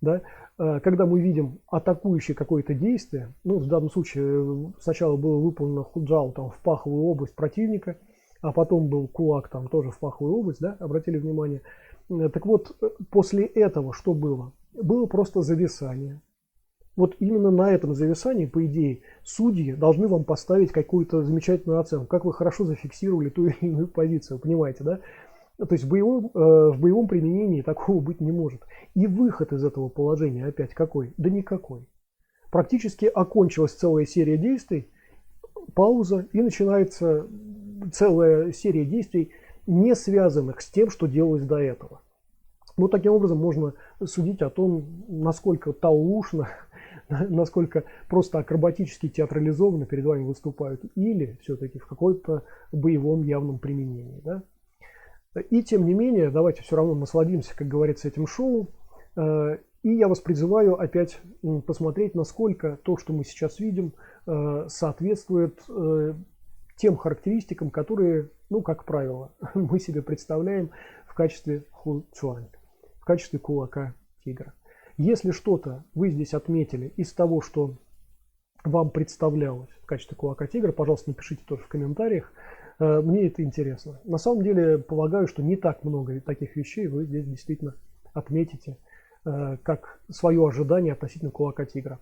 Да? Когда мы видим атакующее какое-то действие, ну, в данном случае сначала было выполнено худжао там, в паховую область противника, а потом был кулак там тоже в паховую область, да, обратили внимание. Так вот, после этого что было? Было просто зависание. Вот именно на этом зависании, по идее, судьи должны вам поставить какую-то замечательную оценку, как вы хорошо зафиксировали ту или иную позицию, понимаете, да? То есть в боевом применении такого быть не может. И выход из этого положения опять какой? Да никакой. Практически окончилась целая серия действий, пауза, и начинается целая серия действий, не связанных с тем, что делалось до этого. Вот таким образом можно судить о том, насколько таулушно, насколько просто акробатически театрализованно перед вами выступают, или все-таки в какой-то боевом явном применении. Да? И тем не менее, давайте все равно насладимся, как говорится, этим шоу. И я вас призываю опять посмотреть, насколько то, что мы сейчас видим, соответствует тем характеристикам, которые, ну, как правило, мы себе представляем в качестве ху-цуань, в качестве кулака тигра. Если что-то вы здесь отметили из того, что вам представлялось в качестве кулака тигра, пожалуйста, напишите тоже в комментариях. Мне это интересно. На самом деле, полагаю, что не так много таких вещей вы здесь действительно отметите, как свое ожидание относительно кулака тигра.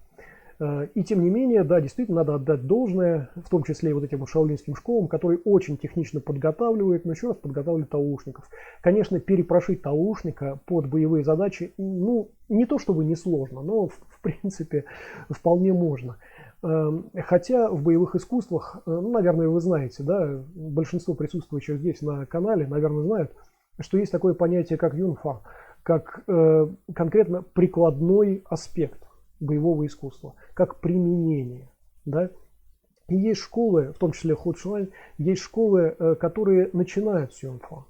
И тем не менее, да, действительно надо отдать должное, в том числе и вот этим шаолиньским школам, которые очень технично подготавливают, но еще раз подготавливают таушников. Конечно, перепрошить таушника под боевые задачи, ну, не то чтобы несложно, но в принципе вполне можно. Хотя в боевых искусствах, ну, наверное, вы знаете, да, большинство присутствующих здесь на канале, наверное, знают, что есть такое понятие, как юнфа, как конкретно прикладной аспект боевого искусства, как применение. Да? И есть школы, в том числе ху-цуань, есть школы, которые начинают с юнфа,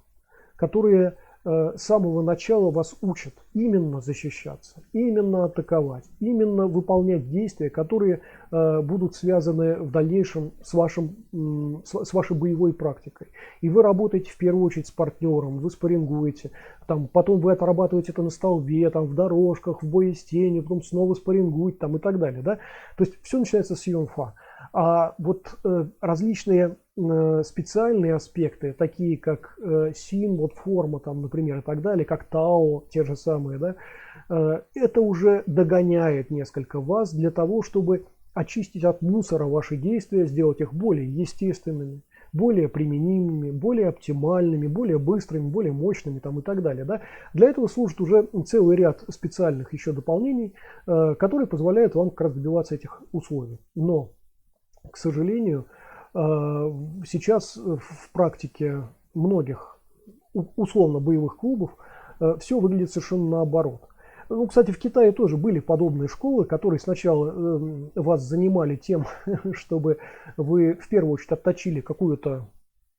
которые с самого начала вас учат именно защищаться, именно атаковать, именно выполнять действия, которые будут связаны в дальнейшем с вашей боевой практикой. И вы работаете в первую очередь с партнером, вы спаррингуете, там, потом вы отрабатываете это на столбе, там, в дорожках, в бое с тенью, потом снова спаррингуете там, и так далее. Да? То есть все начинается с юнфа. А вот различные специальные аспекты, такие как син, вот форма, там, например, и так далее, как тао, те же самые, да, это уже догоняет несколько вас для того, чтобы очистить от мусора ваши действия, сделать их более естественными, более применимыми, более оптимальными, более быстрыми, более мощными там, и так далее. Да? Для этого служит уже целый ряд специальных еще дополнений, которые позволяют вам как раз добиваться этих условий. Но, к сожалению, сейчас в практике многих условно боевых клубов все выглядит совершенно наоборот. Ну, кстати, в Китае тоже были подобные школы, которые сначала вас занимали тем, чтобы вы в первую очередь отточили какую-то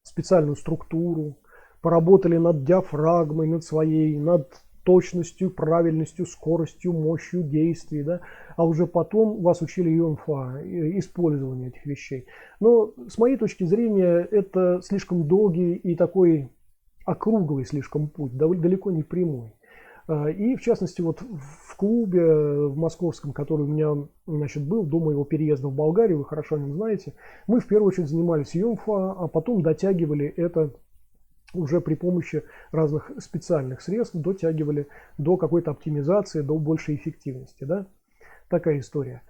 специальную структуру, поработали над диафрагмой, над своей, над точностью, правильностью, скоростью, мощью действий, да, а уже потом вас учили юнфа, использованию этих вещей. Но с моей точки зрения это слишком долгий и такой округлый слишком путь, далеко не прямой. И в частности вот в клубе в московском, который у меня, значит, был до моего переезда в Болгарию, вы хорошо о нем знаете, мы в первую очередь занимались юнфа, а потом дотягивали это уже при помощи разных специальных средств, дотягивали до какой-то оптимизации, до большей эффективности. Да? Такая история.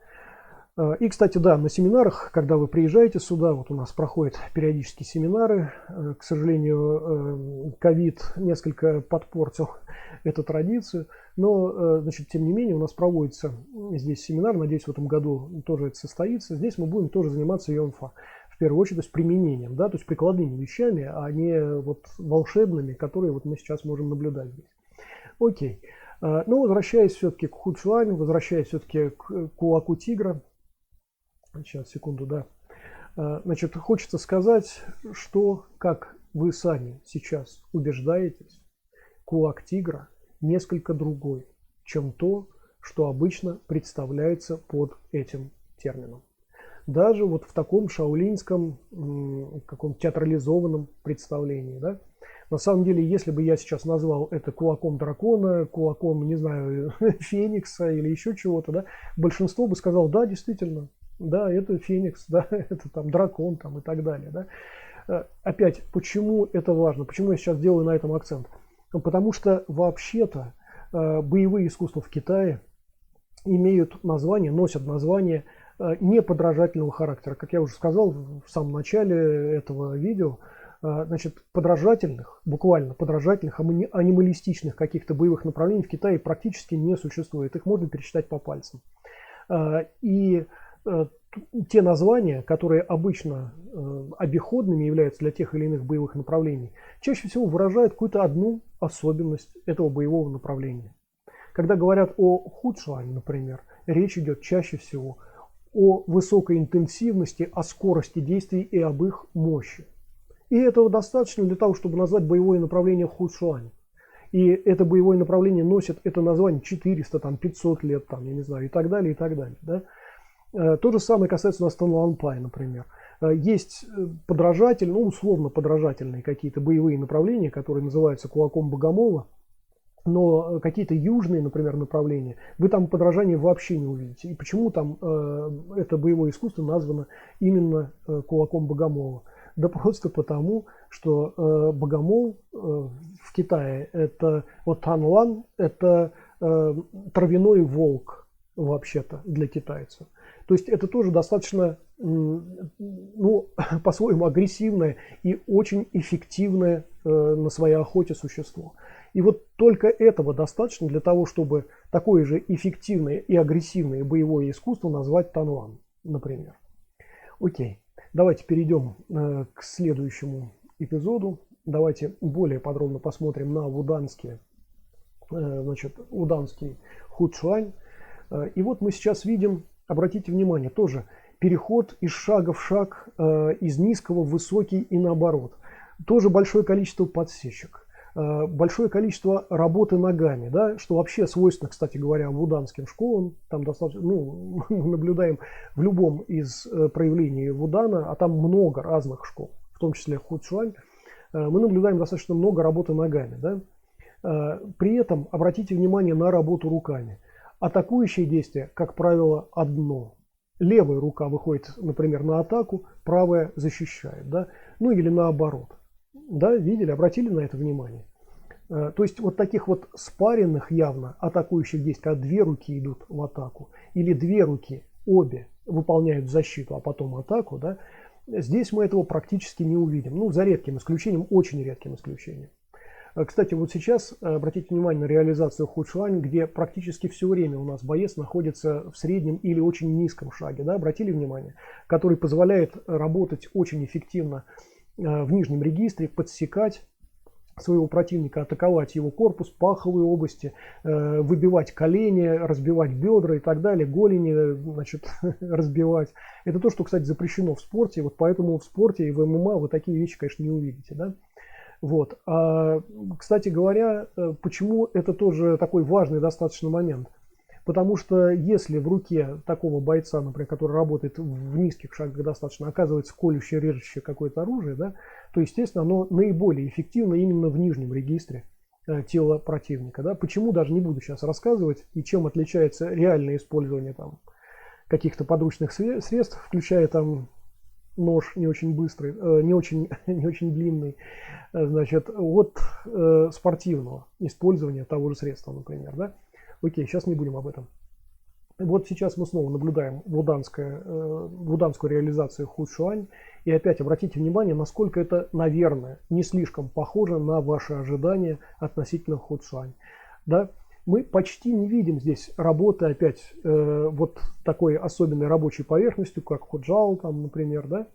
И, кстати, да, на семинарах, когда вы приезжаете сюда, вот у нас проходят периодически семинары. К сожалению, ковид несколько подпортил эту традицию. Но, значит, тем не менее, у нас проводится здесь семинар. Надеюсь, в этом году тоже это состоится. Здесь мы будем тоже заниматься юнфа. В первую очередь, то есть применением, да, то есть прикладными вещами, а не вот волшебными, которые вот мы сейчас можем наблюдать здесь. Окей. Но возвращаясь все-таки к ху-цуань, возвращаясь все-таки к кулаку тигра. Сейчас, секунду, да. Значит, хочется сказать, что, как вы сами сейчас убеждаетесь, кулак тигра несколько другой, чем то, что обычно представляется под этим термином. Даже вот в таком шаолиньском, каком-то театрализованном представлении, да. На самом деле, если бы я сейчас назвал это кулаком дракона, кулаком, не знаю, феникса или еще чего-то, да, большинство бы сказало, да, действительно, да, это феникс, да, это там дракон там и так далее, да. Опять, почему это важно, почему я сейчас делаю на этом акцент? Потому что вообще-то боевые искусства в Китае имеют название, носят название неподражательного характера. Как я уже сказал в самом начале этого видео, значит, подражательных, буквально подражательных, анималистичных каких-то боевых направлений в Китае практически не существует. Их можно пересчитать по пальцам. И те названия, которые обычно обиходными являются для тех или иных боевых направлений, чаще всего выражают какую-то одну особенность этого боевого направления. Когда говорят о ху-цуань, например, речь идет чаще всего о высокой интенсивности, о скорости действий и об их мощи. И этого достаточно для того, чтобы назвать боевое направление ху-цуань. И это боевое направление носит это название 400, там, 500 лет, там, я не знаю, и так далее, и так далее. Да? То же самое касается у нас Танланпай, например. Есть подражатель, ну, условно подражательные какие-то боевые направления, которые называются кулаком Богомола, но какие-то южные, например, направления, вы там подражания вообще не увидите. И почему там это боевое искусство названо именно кулаком Богомола? Да просто потому, что Богомол в Китае, это вот Танлан, это травяной волк вообще-то для китайцев. То есть это тоже достаточно, ну, по-своему агрессивное и очень эффективное на своей охоте существо. И вот только этого достаточно для того, чтобы такое же эффективное и агрессивное боевое искусство назвать Танлан, например. Окей, давайте перейдем к следующему эпизоду. Давайте более подробно посмотрим на вуданский худшуань. И вот мы сейчас видим, обратите внимание, тоже переход из шага в шаг, из низкого в высокий и наоборот. Тоже большое количество подсечек. Большое количество работы ногами, да, что вообще свойственно, кстати говоря, вуданским школам. Там достаточно, ну, мы наблюдаем в любом из проявлений вудана, а там много разных школ, в том числе худшуань, мы наблюдаем достаточно много работы ногами. Да. При этом обратите внимание на работу руками. Атакующее действие, как правило, одно. Левая рука выходит, например, на атаку, правая защищает, да, ну или наоборот. Да, видели, обратили на это внимание? То есть вот таких вот спаренных явно атакующих действий, когда две руки идут в атаку, или две руки обе выполняют защиту, а потом атаку, да, здесь мы этого практически не увидим. Ну, за редким исключением, очень редким исключением. Кстати, вот сейчас обратите внимание на реализацию худшуань, где практически все время у нас боец находится в среднем или очень низком шаге. Да, обратили внимание? Который позволяет работать очень эффективно в нижнем регистре, подсекать своего противника, атаковать его корпус, паховые области, выбивать колени, разбивать бедра и так далее, голени, значит, разбивать. Это то, что, кстати, запрещено в спорте, вот поэтому в спорте и в ММА вы такие вещи, конечно, не увидите, да? Вот. Кстати говоря, почему это тоже такой важный достаточно момент? Потому что если в руке такого бойца, например, который работает в низких шагах достаточно, оказывается колющее, режущее какое-то оружие, да, то, естественно, оно наиболее эффективно именно в нижнем регистре тела противника. Да. Почему, даже не буду сейчас рассказывать, и чем отличается реальное использование там каких-то подручных средств, включая там нож не очень быстрый, не очень длинный, значит, от спортивного использования того же средства, например, да. Окей, сейчас не будем об этом. Вот сейчас мы снова наблюдаем вуданскую реализацию худшуань. И опять обратите внимание, насколько это, наверное, не слишком похоже на ваши ожидания относительно худшуань. Да? Мы почти не видим здесь работы опять вот такой особенной рабочей поверхностью, как худжао, там, например. Да?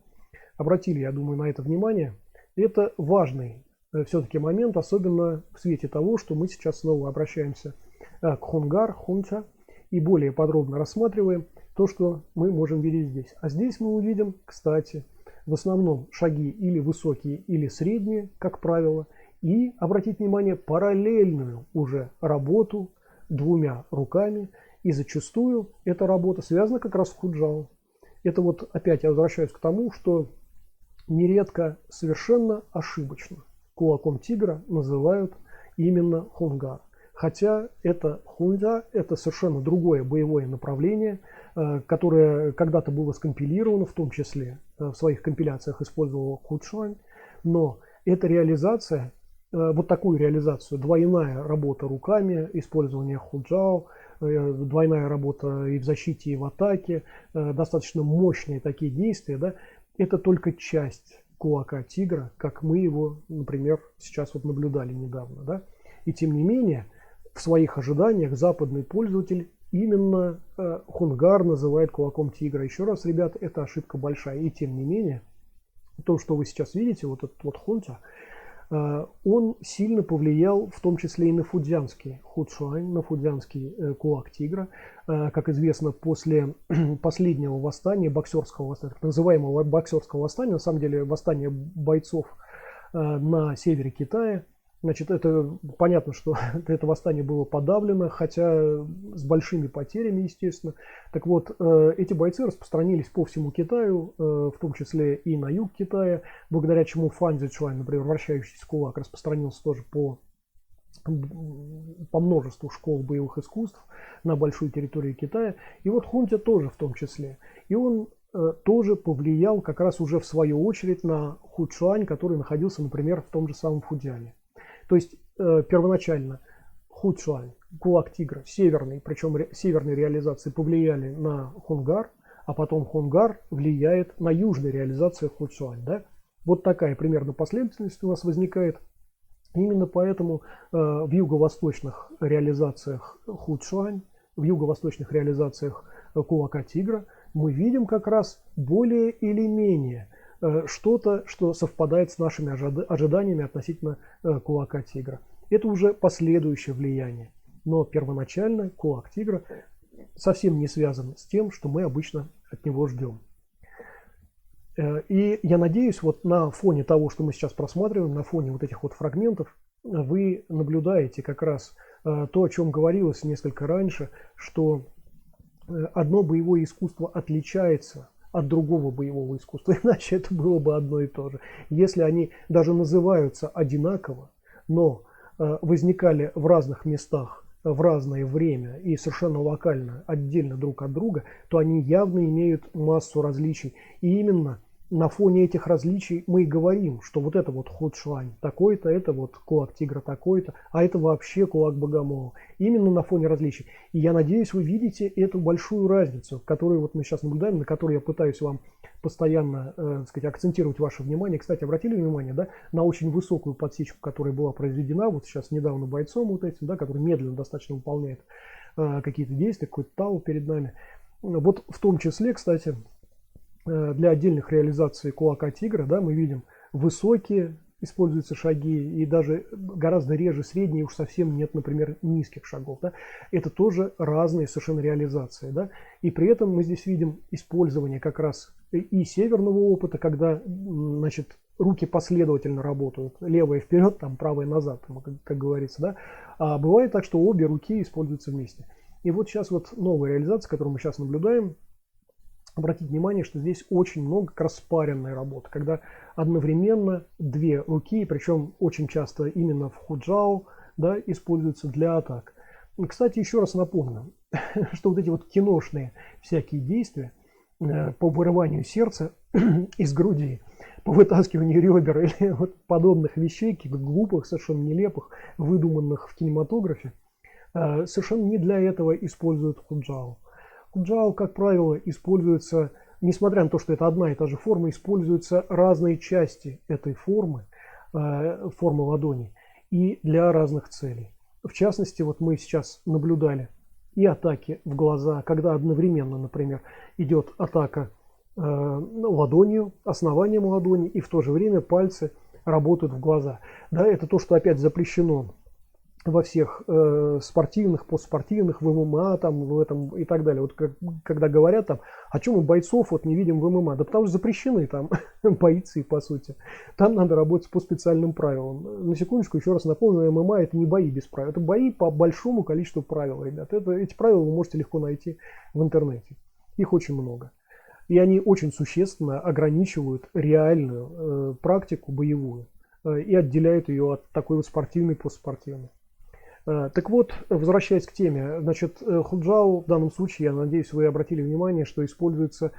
Обратили, я думаю, на это внимание. Это важный все-таки момент, особенно в свете того, что мы сейчас снова обращаемся к хунгар, хунча, и более подробно рассматриваем то, что мы можем видеть здесь. А здесь мы увидим, кстати, в основном шаги или высокие, или средние, как правило, и, обратите внимание, параллельную уже работу двумя руками, и зачастую эта работа связана как раз с худжао. Это вот опять я возвращаюсь к тому, что нередко совершенно ошибочно кулаком тигра называют именно хунгар. Хотя это хунджа, это совершенно другое боевое направление, которое когда-то было скомпилировано, в том числе в своих компиляциях использовало худшуань. Но эта реализация, вот такую реализацию, двойная работа руками, использование худжао, двойная работа и в защите, и в атаке, достаточно мощные такие действия, да, это только часть кулака тигра, как мы его, например, сейчас вот наблюдали недавно. Да? И тем не менее, в своих ожиданиях западный пользователь именно хунгар называет кулаком тигра. Еще раз, ребят, это ошибка большая. И тем не менее, то, что вы сейчас видите, вот этот вот хунча, он сильно повлиял в том числе и на фудзянский худшуань, на фудзянский кулак тигра. Как известно, после последнего восстания, боксерского восстания, так называемого боксерского восстания, на самом деле восстание бойцов на севере Китая, Значит, это понятно, что это восстание было подавлено, хотя с большими потерями, естественно. Так вот, эти бойцы распространились по всему Китаю, в том числе и на юг Китая, благодаря чему Фан Цзючуань, например, вращающийся кулак, распространился тоже по множеству школ боевых искусств на большой территории Китая. И вот Хунтя тоже в том числе. И он тоже повлиял как раз уже в свою очередь на Хучуань, который находился, например, в том же самом Фудзяне. То есть первоначально Хучуань, кулак тигра, северный, причем северные реализации повлияли на Хунгар, а потом Хунгар влияет на южные реализации Хучуань. Да? Вот такая примерно последовательность у нас возникает. Именно поэтому в юго-восточных реализациях Хучуань, в юго-восточных реализациях кулака тигра мы видим как раз более или менее что-то, что совпадает с нашими ожиданиями относительно кулака тигра. Это уже последующее влияние. Но первоначально кулак тигра совсем не связан с тем, что мы обычно от него ждем. И я надеюсь, вот на фоне того, что мы сейчас просматриваем, на фоне вот этих вот фрагментов, вы наблюдаете как раз то, о чем говорилось несколько раньше, что одно боевое искусство отличается от другого боевого искусства, иначе это было бы одно и то же. Если они даже называются одинаково, но возникали в разных местах в разное время и совершенно локально, отдельно друг от друга, то они явно имеют массу различий. И именно на фоне этих различий мы и говорим, что вот это вот Хучуань такой-то, это вот кулак тигра такой-то, а это вообще кулак богомола. Именно на фоне различий. И я надеюсь, вы видите эту большую разницу, которую вот мы сейчас наблюдаем, на которую я пытаюсь вам постоянно сказать, акцентировать ваше внимание. Кстати, обратили внимание, да, на очень высокую подсечку, которая была произведена вот сейчас недавно бойцом вот этим, да, который медленно достаточно выполняет какие-то действия, какой-то тау перед нами. Вот в том числе, кстати, для отдельных реализаций кулака тигра, да, мы видим высокие используются шаги и даже гораздо реже средние, уж совсем нет, например, низких шагов. Да. Это тоже разные совершенно реализации. Да. И при этом мы здесь видим использование как раз и северного опыта, когда, значит, руки последовательно работают, левая вперед, там, правая назад, там, как говорится. Да. А бывает так, что обе руки используются вместе. И вот сейчас вот новая реализация, которую мы сейчас наблюдаем. Обратите внимание, что здесь очень много как раз спаренной работы, когда одновременно две руки, причем очень часто именно в худжао, да, используются для атак. И, кстати, еще раз напомню, что вот эти вот киношные всякие действия по вырыванию сердца из груди, по вытаскиванию ребер или вот подобных вещей, глупых, совершенно нелепых, выдуманных в кинематографе, совершенно не для этого используют худжао. Худжао, как правило, используется, несмотря на то, что это одна и та же форма, используются разные части этой формы, формы ладони, и для разных целей. В частности, вот мы сейчас наблюдали и атаки в глаза, когда одновременно, например, идет атака ладонью, основанием ладони, и в то же время пальцы работают в глаза. Да, это то, что опять запрещено во всех спортивных, постспортивных, в ММА там, в этом и так далее. Вот когда говорят там, а чем мы бойцов вот не видим в ММА? Да потому что запрещены там бойцы, по сути. Там надо работать по специальным правилам. На секундочку еще раз напомню, ММА это не бои без правил, это бои по большому количеству правил, ребят. Эти правила вы можете легко найти в интернете. Их очень много. И они очень существенно ограничивают реальную практику боевую и отделяют ее от такой вот спортивной, постспортивной. Так вот, возвращаясь к теме, значит, худжао в данном случае, я надеюсь, вы обратили внимание, что используется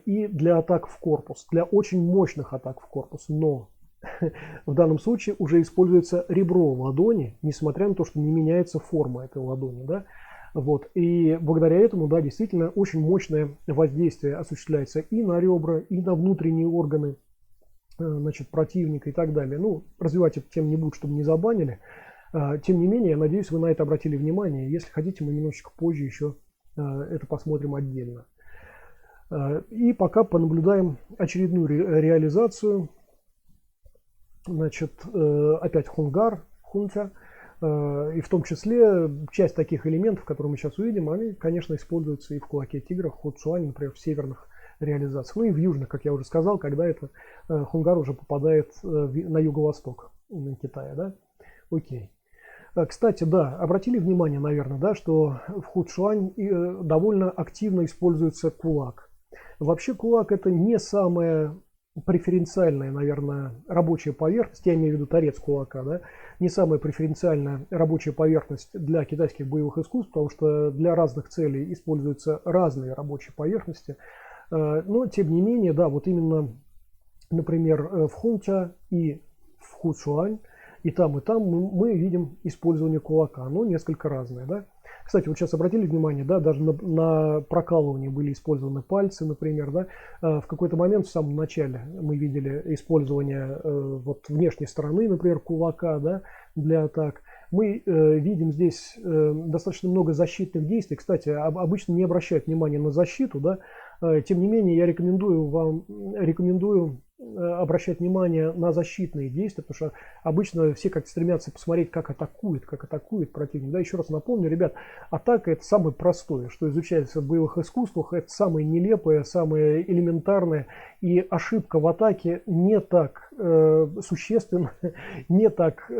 и для атак в корпус, для очень мощных атак в корпус, но в данном случае уже используется ребро ладони, несмотря на то, что не меняется форма этой ладони, да, вот, и благодаря этому, да, действительно очень мощное воздействие осуществляется и на ребра, и на внутренние органы, значит, противника и так далее. Ну, развивать эту тему не буду, чтобы не забанили. Тем не менее, я надеюсь, вы на это обратили внимание. Если хотите, мы немножечко позже еще это посмотрим отдельно. И пока понаблюдаем очередную реализацию. Значит, опять хунгар, хунтя. И в том числе часть таких элементов, которые мы сейчас увидим, они, конечно, используются и в кулаке тигра, в Хучуане, например, в северных реализациях. Ну и в южных, как я уже сказал, когда это хунгар уже попадает на юго-восток Китая, да. Окей. Кстати, да, обратили внимание, наверное, да, что в Худшуань довольно активно используется кулак. Вообще кулак это не самая преференциальная, наверное, рабочая поверхность, я имею в виду торец кулака, да, не самая преференциальная рабочая поверхность для китайских боевых искусств, потому что для разных целей используются разные рабочие поверхности. Но, тем не менее, да, вот именно, например, в Хунча и в Худшуань и там мы видим использование кулака. Оно несколько разное, да. Кстати, вот сейчас обратили внимание, да, даже на прокалывание были использованы пальцы, например, да. В какой-то момент в самом начале мы видели использование вот внешней стороны, например, кулака, да, для атак. Мы видим здесь достаточно много защитных действий. Кстати, обычно не обращают внимания на защиту, да. Тем не менее, я рекомендую обращать внимание на защитные действия, потому что обычно все как-то стремятся посмотреть, как атакует противник. Да, еще раз напомню, ребят, атака это самое простое, что изучается в боевых искусствах, это самое нелепое, самое элементарное, и ошибка в атаке не так существенна, не так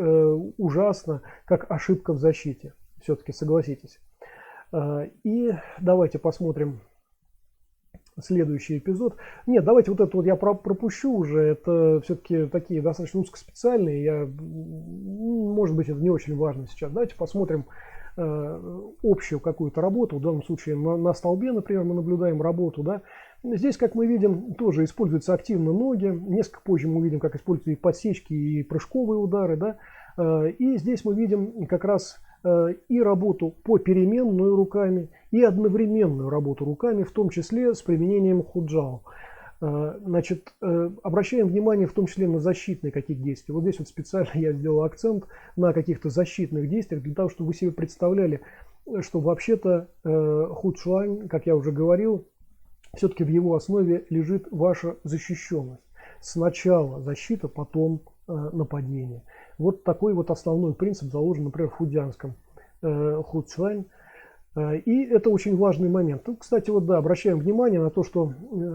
ужасна, как ошибка в защите. Все-таки согласитесь. И давайте посмотрим следующий эпизод. Нет, давайте вот это вот я пропущу уже. Это все-таки такие достаточно узкоспециальные. Может быть, это не очень важно сейчас. Давайте посмотрим общую какую-то работу. В данном случае на столбе, например, мы наблюдаем работу. Да? Здесь, как мы видим, тоже используются активно ноги. Несколько позже мы увидим, как используются и подсечки, и прыжковые удары. Да? И здесь мы видим как раз и работу по переменную руками, и одновременную работу руками, в том числе с применением худжао. Значит, обращаем внимание в том числе на защитные какие-то действия. Вот здесь вот специально я сделал акцент на каких-то защитных действиях, для того, чтобы вы себе представляли, что вообще-то Худшуань, как я уже говорил, все-таки в его основе лежит ваша защищенность. Сначала защита, потом нападение. Вот такой вот основной принцип заложен, например, в худянском Худшуань. И это очень важный момент. Тут, кстати, вот да, обращаем внимание на то, что,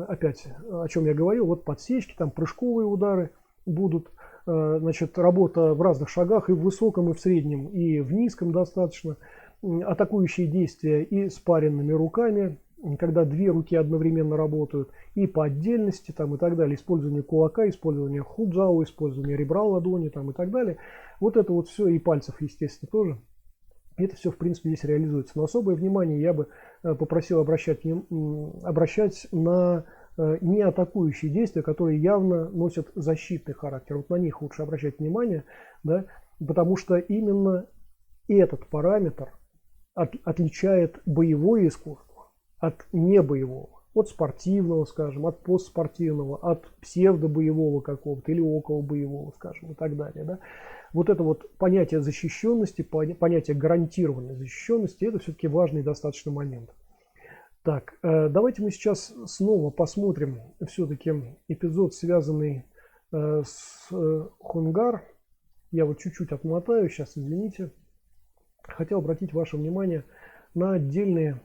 опять, о чем я говорил, вот подсечки, там прыжковые удары будут, значит, работа в разных шагах, и в высоком, и в среднем, и в низком достаточно, атакующие действия и спаренными руками, когда две руки одновременно работают, и по отдельности, там, и так далее, использование кулака, использование худжао, использование ребра ладони, там, и так далее. Вот это вот все, и пальцев, естественно, тоже. Это все, в принципе, здесь реализуется. Но особое внимание я бы попросил обращать на не атакующие действия, которые явно носят защитный характер. Вот на них лучше обращать внимание, да, потому что именно этот параметр отличает боевое искусство от небоевого, от спортивного, скажем, от постспортивного, от псевдобоевого какого-то или околобоевого, скажем, и так далее. Да? Вот это вот понятие защищенности, понятие гарантированной защищенности, это все-таки важный достаточно момент. Так, давайте мы сейчас снова посмотрим все-таки эпизод, связанный с Хунгар. Я вот чуть-чуть отмотаю, сейчас, извините. Хотел обратить ваше внимание на отдельные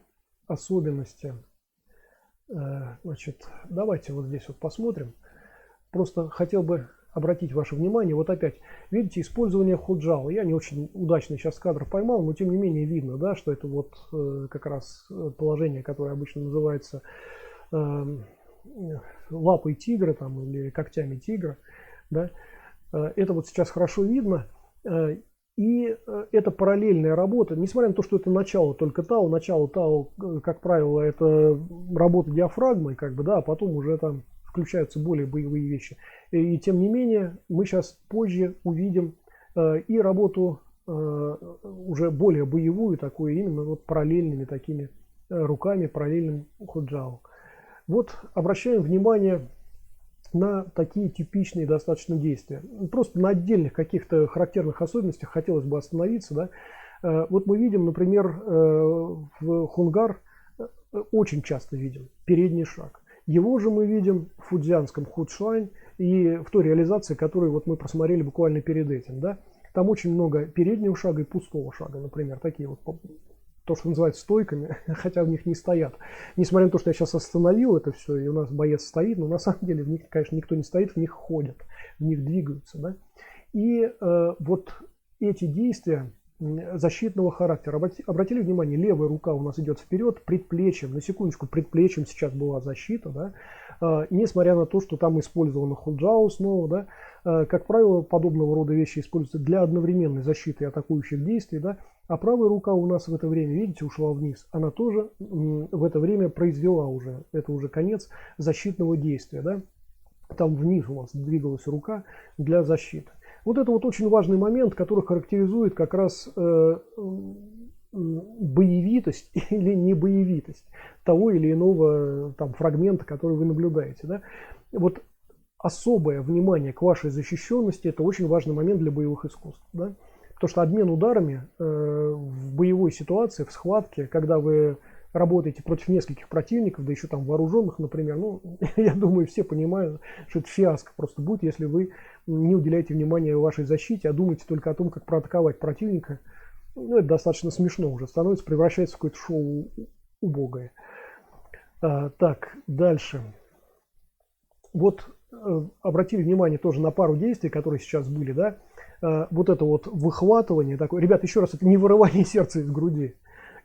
особенности. Значит, давайте вот здесь вот посмотрим. Просто хотел бы обратить ваше внимание, вот опять, видите, использование худжао. Я не очень удачно сейчас кадр поймал, но тем не менее видно, да, что это вот как раз положение, которое обычно называется лапой тигра там, или когтями тигра. Да. Это вот сейчас хорошо видно. И это параллельная работа, несмотря на то, что это начало только Тао, начало Тао, как правило, это работа диафрагмой, как бы, да, а потом уже там включаются более боевые вещи. И тем не менее, мы сейчас позже увидим и работу уже более боевую, такую именно вот параллельными такими руками, параллельным худжао. Вот обращаем внимание на такие типичные достаточно действия. Просто на отдельных каких-то характерных особенностях хотелось бы остановиться. Да? Вот мы видим, например, в Хунгар очень часто видим передний шаг. Его же мы видим в фудзянском Худшуань и в той реализации, которую вот мы просмотрели буквально перед этим. Да? Там очень много переднего шага и пустого шага, например, такие вот, то, что называется стойками, хотя в них не стоят. Несмотря на то, что я сейчас остановил это все, и у нас боец стоит, но на самом деле в них, конечно, никто не стоит, в них ходят, в них двигаются. Да? И вот эти действия защитного характера. Обратили внимание, левая рука у нас идет вперед, предплечьем, на секундочку, предплечьем сейчас была защита, да, несмотря на то, что там использовано худжао снова, да, как правило, подобного рода вещи используются для одновременной защиты атакующих действий, да, а правая рука у нас в это время, видите, ушла вниз, она тоже в это время произвела уже, это уже конец защитного действия, да, там вниз у нас двигалась рука для защиты. Вот это вот очень важный момент, который характеризует как раз боевитость или небоевитость того или иного там фрагмента, который вы наблюдаете. Да? Вот особое внимание к вашей защищенности – это очень важный момент для боевых искусств. Да? Потому что обмен ударами в боевой ситуации, в схватке, когда вы работаете против нескольких противников, да еще там вооруженных, например, ну, я думаю, все понимают, что это фиаско просто будет, если вы не уделяете внимания вашей защите, а думаете только о том, как проатаковать противника. Ну, это достаточно смешно уже становится, превращается в какое-то шоу убогое. Так, дальше. Вот обратили внимание тоже на пару действий, которые сейчас были, да. Вот это вот выхватывание такое. Ребят, еще раз, это не вырывание сердца из груди.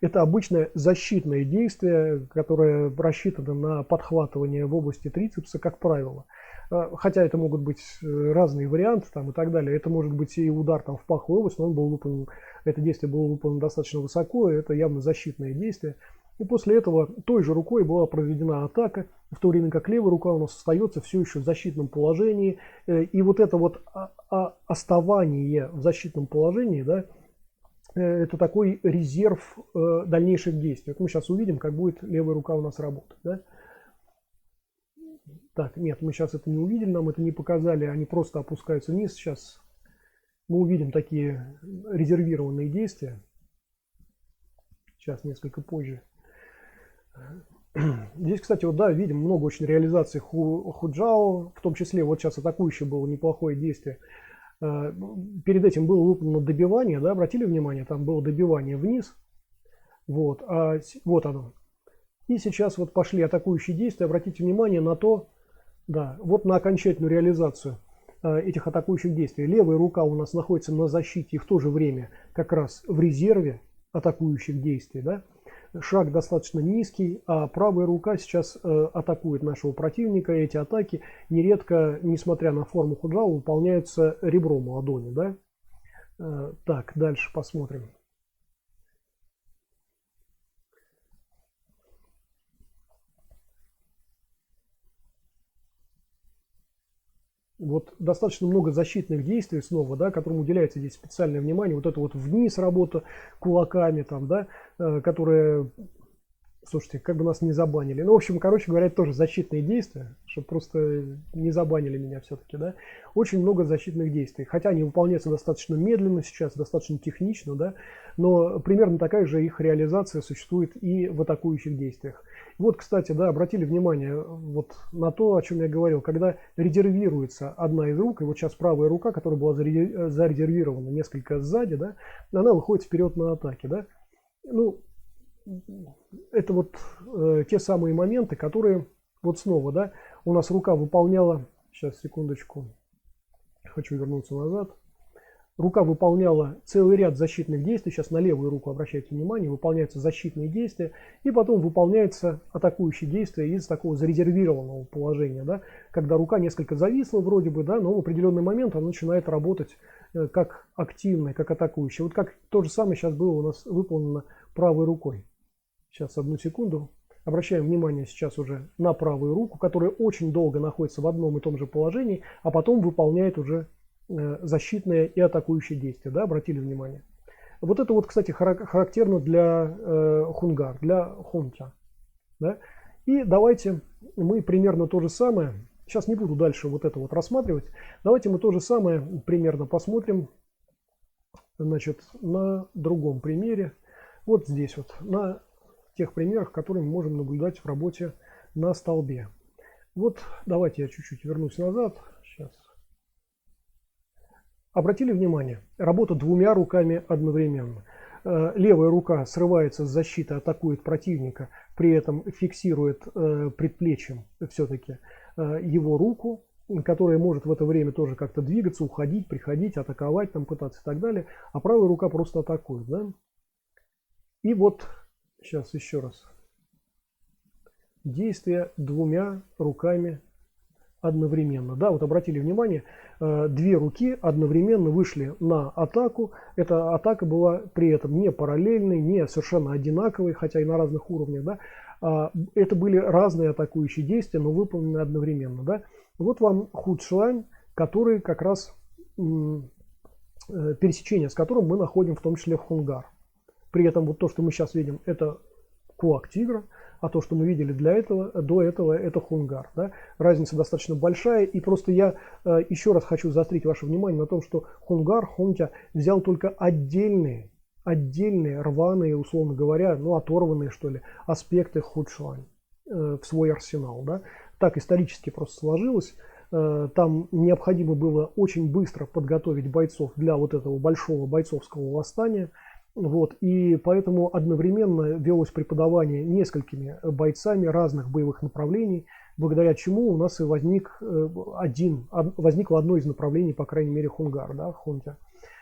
Это обычное защитное действие, которое рассчитано на подхватывание в области трицепса, как правило. Хотя это могут быть разные варианты там, и так далее. Это может быть и удар там, в паховую область, но он был выполнен, это действие было выполнено достаточно высоко, и это явно защитное действие. И после этого той же рукой была проведена атака, в то время как левая рука у нас остается все еще в защитном положении. И вот это вот оставание в защитном положении, да, это такой резерв дальнейших действий. Вот мы сейчас увидим, как будет левая рука у нас работать. Да? Так, нет, мы сейчас это не увидели, нам это не показали, они просто опускаются вниз. Сейчас мы увидим такие резервированные действия. Сейчас, несколько позже. Здесь, кстати, вот да, видим много очень реализаций худжао, в том числе вот сейчас атакующее было неплохое действие. Перед этим было выполнено добивание, да, обратили внимание, там было добивание вниз, вот, вот оно. И сейчас вот пошли атакующие действия, обратите внимание на то, да, вот на окончательную реализацию этих атакующих действий. Левая рука у нас находится на защите и в то же время как раз в резерве атакующих действий, да. Шаг достаточно низкий, а правая рука сейчас атакует нашего противника. Эти атаки нередко, несмотря на форму худжао, выполняются ребром ладони. Да? Так, дальше посмотрим. Вот достаточно много защитных действий снова, да, которым уделяется здесь специальное внимание. Вот это вот вниз работа кулаками, там, да, которая, слушайте, как бы нас не забанили. Ну, в общем, короче говоря, это тоже защитные действия, чтобы просто не забанили меня все-таки, да. Очень много защитных действий, хотя они выполняются достаточно медленно сейчас, достаточно технично, да, но примерно такая же их реализация существует и в атакующих действиях. Вот, кстати, да, обратили внимание вот на то, о чем я говорил, когда резервируется одна из рук, и вот сейчас правая рука, которая была зарезервирована несколько сзади, да, она выходит вперед на атаке, да. Ну, это вот те самые моменты, которые вот снова, да, у нас рука выполняла, сейчас, секундочку, хочу вернуться назад. Рука выполняла целый ряд защитных действий. Сейчас на левую руку обращайте внимание, выполняются защитные действия, и потом выполняются атакующие действия из такого зарезервированного положения, да, когда рука несколько зависла вроде бы, да, но в определенный момент она начинает работать как активная, как атакующая. Вот как то же самое сейчас было у нас выполнено правой рукой. Сейчас, одну секунду. Обращаем внимание сейчас уже на правую руку, которая очень долго находится в одном и том же положении, а потом выполняет уже защитные и атакующие действия, да, обратили внимание. Вот это вот, кстати, характерно для хунгар, для хунтя. Да? И давайте мы примерно то же самое, сейчас не буду дальше вот это вот рассматривать, давайте мы то же самое примерно посмотрим, значит, на другом примере, вот здесь вот, на тех примерах, которые мы можем наблюдать в работе на столбе. Вот давайте я чуть-чуть вернусь назад, сейчас. Обратили внимание, работа двумя руками одновременно. Левая рука срывается с защиты, атакует противника, при этом фиксирует предплечьем все-таки его руку, которая может в это время тоже как-то двигаться, уходить, приходить, атаковать, там, пытаться и так далее, а правая рука просто атакует, да. И вот сейчас еще раз. Действие двумя руками одновременно. Да, вот обратили внимание, две руки одновременно вышли на атаку. Эта атака была при этом не параллельной, не совершенно одинаковой, хотя и на разных уровнях. Да. Это были разные атакующие действия, но выполнены одновременно. Да. Вот вам Худ-Шуань, который как раз пересечение с которым мы находим в том числе в Хунгар. При этом вот то, что мы сейчас видим, это кулак тигра, а то, что мы видели до этого, это Хунгар. Да? Разница достаточно большая, и просто я еще раз хочу заострить ваше внимание на том, что Хунгар, Хунтя взял только отдельные, рваные, условно говоря, ну оторванные что ли, аспекты Худ-Шуань в свой арсенал. Да? Так исторически просто сложилось. Там необходимо было очень быстро подготовить бойцов для вот этого большого бойцовского восстания. Вот, и поэтому одновременно велось преподавание несколькими бойцами разных боевых направлений, благодаря чему у нас и возникло одно из направлений, по крайней мере, Хунгар, да, Хунтя.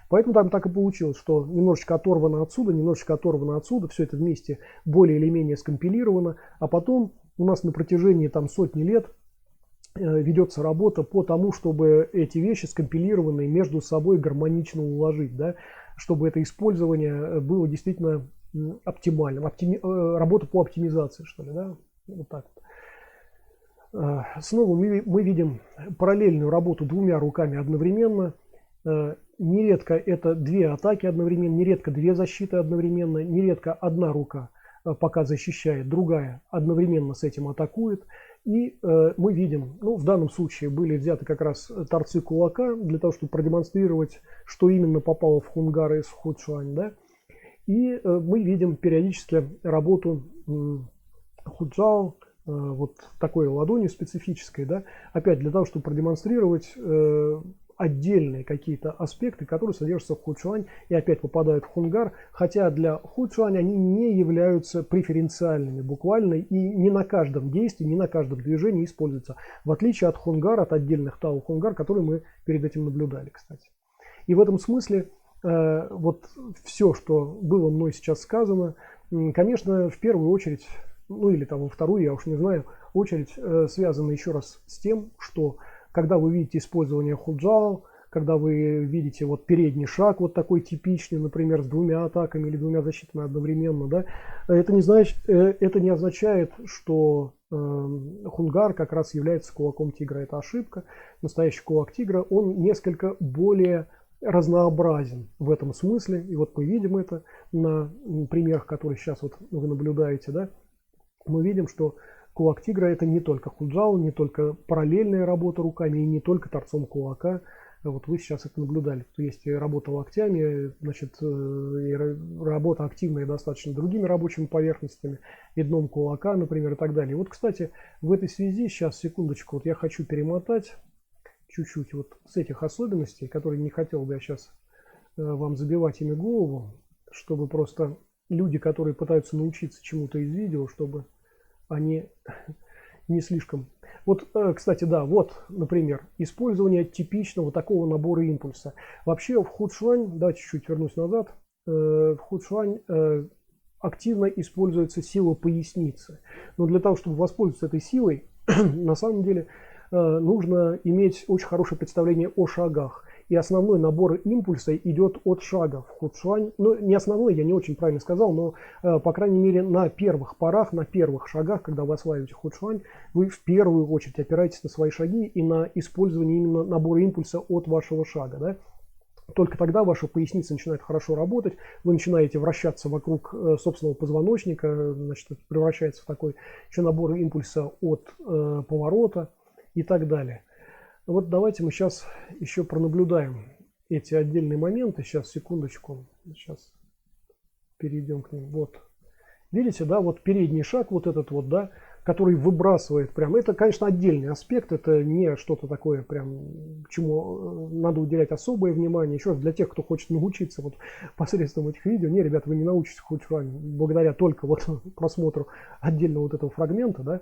Поэтому там так и получилось, что немножечко оторвано отсюда, все это вместе более или менее скомпилировано, а потом у нас на протяжении там сотни лет ведется работа по тому, чтобы эти вещи скомпилированные между собой гармонично уложить, да, чтобы это использование было действительно оптимальным. Работа по оптимизации, что ли, да, вот так вот. Снова мы видим параллельную работу двумя руками одновременно. Нередко это две атаки одновременно, нередко две защиты одновременно, нередко одна рука пока защищает, другая одновременно с этим атакует. И мы видим, ну, в данном случае были взяты как раз торцы кулака для того, чтобы продемонстрировать, что именно попало в Хунгар из Худ-Шуань, да. И мы видим периодически работу Худжао, вот такой ладонью специфической, да, опять для того, чтобы продемонстрировать отдельные какие-то аспекты, которые содержатся в Худ-Шуань и опять попадают в Хунгар, хотя для Худ-Шуань они не являются преференциальными буквально и не на каждом действии, не на каждом движении используются, в отличие от Хунгар, от отдельных Тао Хунгар, которые мы перед этим наблюдали, кстати. И в этом смысле вот все, что было мной сейчас сказано, конечно, в первую очередь, ну или там во вторую, я уж не знаю, очередь связана еще раз с тем, что когда вы видите использование Худжао, когда вы видите вот передний шаг вот такой типичный, например, с двумя атаками или двумя защитами одновременно, да, это не означает, что Хунгар как раз является кулаком тигра. Это ошибка. Настоящий кулак тигра, он несколько более разнообразен в этом смысле. И вот мы видим это на примерах, которые сейчас вот вы наблюдаете, да. Мы видим, что кулак тигра это не только Худжао, не только параллельная работа руками и не только торцом кулака. Вот вы сейчас это наблюдали. Тут есть и работа локтями, значит, и работа активная достаточно другими рабочими поверхностями, и дном кулака, например, и так далее. Вот, кстати, в этой связи, сейчас, секундочку, вот я хочу перемотать чуть-чуть вот с этих особенностей, которые не хотел бы я сейчас вам забивать ими голову, чтобы просто люди, которые пытаются научиться чему-то из видео, чтобы они не слишком... Вот, кстати, да, вот, например, использование типичного такого набора импульса. Вообще в Худ-Шуань, давайте чуть-чуть вернусь назад, в Худ-Шуань активно используется сила поясницы. Но для того, чтобы воспользоваться этой силой, на самом деле нужно иметь очень хорошее представление о шагах. И основной набор импульса идет от шага в Худ-Шуань. Ну, не основной, я не очень правильно сказал, но, по крайней мере, на первых порах, на первых шагах, когда вы осваиваете Худ-Шуань, вы в первую очередь опираетесь на свои шаги и на использование именно набора импульса от вашего шага. Да? Только тогда ваша поясница начинает хорошо работать, вы начинаете вращаться вокруг собственного позвоночника, значит, это превращается в такой еще набор импульса от поворота и так далее. Вот давайте мы сейчас еще пронаблюдаем эти отдельные моменты. Сейчас, секундочку. Сейчас перейдем к ним. Вот. Видите, да, вот передний шаг, вот этот вот, да, который выбрасывает прям. Это, конечно, отдельный аспект. Это не что-то такое прям, к чему надо уделять особое внимание. Еще раз, для тех, кто хочет научиться вот посредством этих видео. Не, ребята, вы не научитесь Худ-Шуань благодаря только вот просмотру отдельного вот этого фрагмента, да.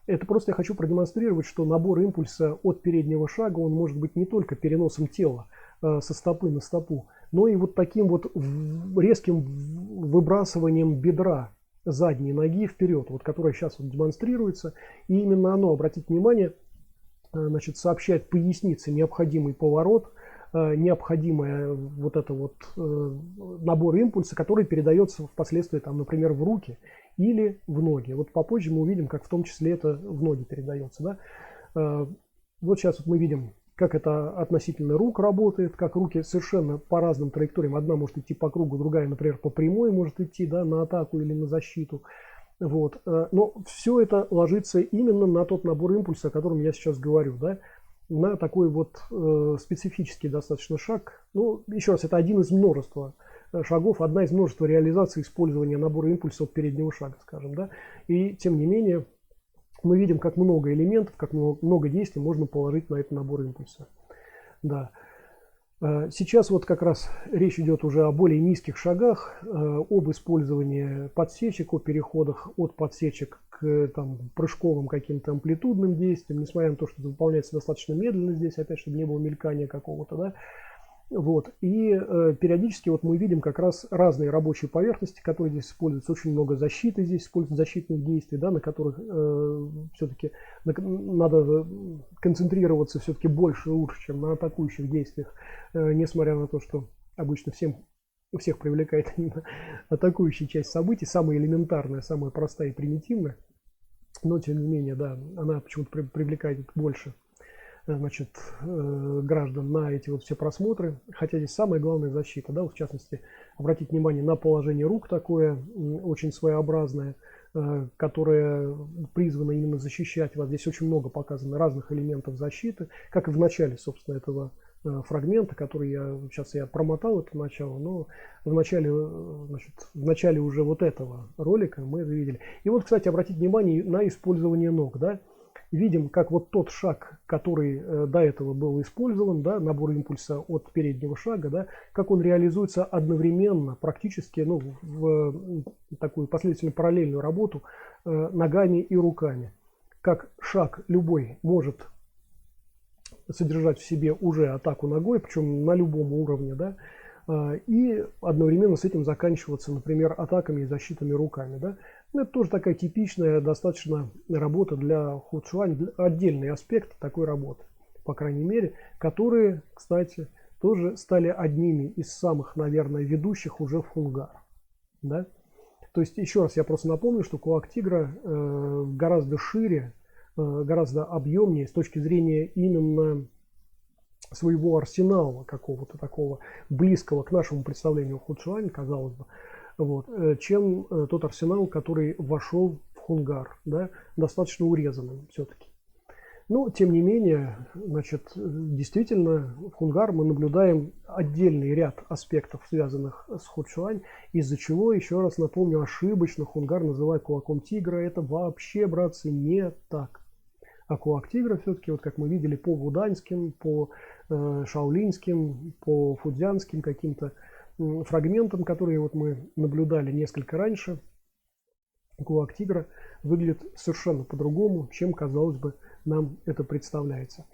Это просто я хочу продемонстрировать, что набор импульса от переднего шага, он может быть не только переносом тела со стопы на стопу, но и вот таким вот резким выбрасыванием бедра задней ноги вперед, вот которое сейчас вот демонстрируется. И именно оно, обратите внимание, значит, сообщает пояснице необходимый поворот, необходимый вот это вот набор импульса, который передается впоследствии, там, например, в руки или в ноги. Вот попозже мы увидим, как в том числе это в ноги передается. Да? Вот сейчас вот мы видим, как это относительно рук работает, как руки совершенно по разным траекториям. Одна может идти по кругу, другая, например, по прямой может идти, да, на атаку или на защиту. Вот. Но все это ложится именно на тот набор импульса, о котором я сейчас говорю, да? На такой вот специфический достаточно шаг. Ну, еще раз, это один из множества шагов, одна из множества реализаций использования набора импульса от переднего шага, скажем, да. И тем не менее мы видим, как много элементов, как много действий можно положить на этот набор импульса. Да. Сейчас вот как раз речь идет уже о более низких шагах, об использовании подсечек, о переходах от подсечек к там, прыжковым каким-то амплитудным действиям, несмотря на то, что это выполняется достаточно медленно здесь, опять, чтобы не было мелькания какого-то, да. Вот. И периодически вот мы видим как раз разные рабочие поверхности, которые здесь используются. Очень много защиты здесь используют, защитных действий, да, на которых все-таки надо концентрироваться все-таки больше и лучше, чем на атакующих действиях, несмотря на то, что обычно всех привлекает именно атакующая часть событий, самая элементарная, самая простая и примитивная. Но тем не менее, да, она почему-то привлекает больше, значит, граждан на эти вот все просмотры, хотя здесь самая главная защита, да, вот в частности, обратить внимание на положение рук такое, очень своеобразное, которое призвано именно защищать вас. Здесь очень много показано разных элементов защиты, как и в начале, собственно, этого фрагмента, который сейчас я промотал это начало, но в начале уже вот этого ролика мы это видели. И вот, кстати, обратите внимание на использование ног, да. Видим, как вот тот шаг, который до этого был использован, да, набор импульса от переднего шага, да, как он реализуется одновременно, практически, ну, в такую последовательную параллельную работу ногами и руками. Как шаг любой может содержать в себе уже атаку ногой, причем на любом уровне, да, и одновременно с этим заканчиваться, например, атаками и защитами руками, да. Это тоже такая типичная достаточно работа для худшуань, отдельный аспект такой работы, по крайней мере, которые, кстати, тоже стали одними из самых, наверное, ведущих уже в хунгар. Да? То есть, еще раз я просто напомню, что кулак тигра гораздо шире, гораздо объемнее с точки зрения именно своего арсенала какого-то такого близкого к нашему представлению худшуань, казалось бы. Вот, чем тот арсенал, который вошел в хунгар, да, достаточно урезанным все-таки. Но, тем не менее, значит, действительно, в хунгар мы наблюдаем отдельный ряд аспектов, связанных с худшуань, из-за чего, еще раз напомню, ошибочно хунгар называют кулаком тигра. Это вообще, братцы, не так. А кулак тигра все-таки, вот как мы видели по вуданьским, по шаолиньским, по фудзянским каким-то фрагментам, которые вот мы наблюдали несколько раньше, кулак тигра выглядит совершенно по-другому, чем, казалось бы, нам это представляется.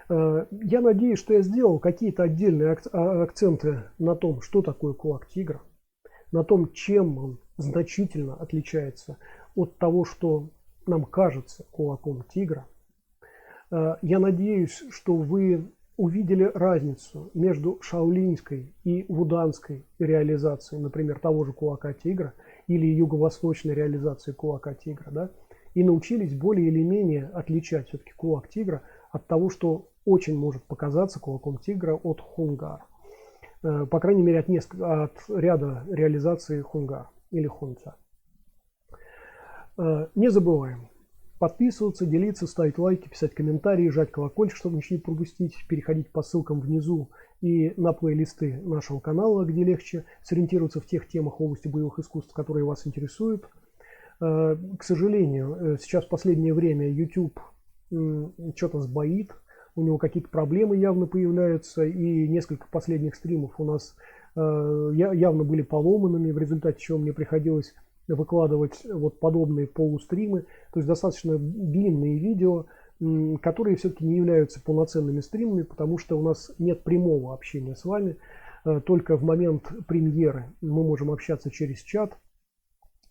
Я надеюсь, что я сделал какие-то отдельные акценты на том, что такое кулак тигра, на том, чем он значительно отличается от того, что нам кажется кулаком тигра. Я надеюсь, что вы увидели разницу между шаолиньской и вуданской реализацией, например, того же кулака тигра, или юго-восточной реализации кулака тигра, да, и научились более или менее отличать все-таки кулак тигра от того, что очень может показаться кулаком тигра от хунгар. По крайней мере, от ряда реализаций хунгар или хунца. Не забываем подписываться, делиться, ставить лайки, писать комментарии, жать колокольчик, чтобы ничего не пропустить, переходить по ссылкам внизу и на плейлисты нашего канала, где легче сориентироваться в тех темах области боевых искусств, которые вас интересуют. К сожалению, сейчас в последнее время YouTube что-то сбоит, у него какие-то проблемы явно появляются, и несколько последних стримов у нас явно были поломанными, в результате чего мне приходилось выкладывать вот подобные полустримы, то есть достаточно длинные видео, которые все-таки не являются полноценными стримами, потому что у нас нет прямого общения с вами. Только в момент премьеры мы можем общаться через чат.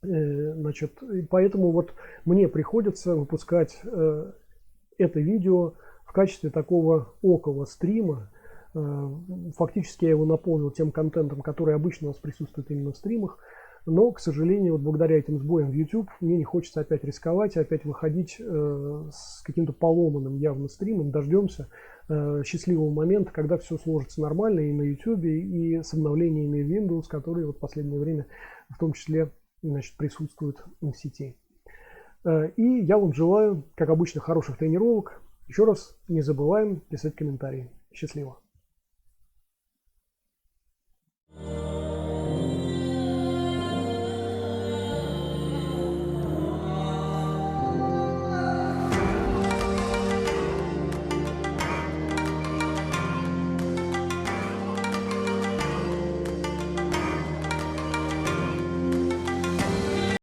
Значит, поэтому вот мне приходится выпускать это видео в качестве такого около стрима. Фактически я его наполнил тем контентом, который обычно у нас присутствует именно в стримах. Но, к сожалению, вот благодаря этим сбоям в YouTube мне не хочется опять рисковать, опять выходить с каким-то поломанным явно стримом. Дождемся счастливого момента, когда все сложится нормально и на YouTube, и с обновлениями Windows, которые вот в последнее время в том числе, значит, присутствуют в сети. И я вам желаю, как обычно, хороших тренировок. Еще раз не забываем писать комментарии. Счастливо!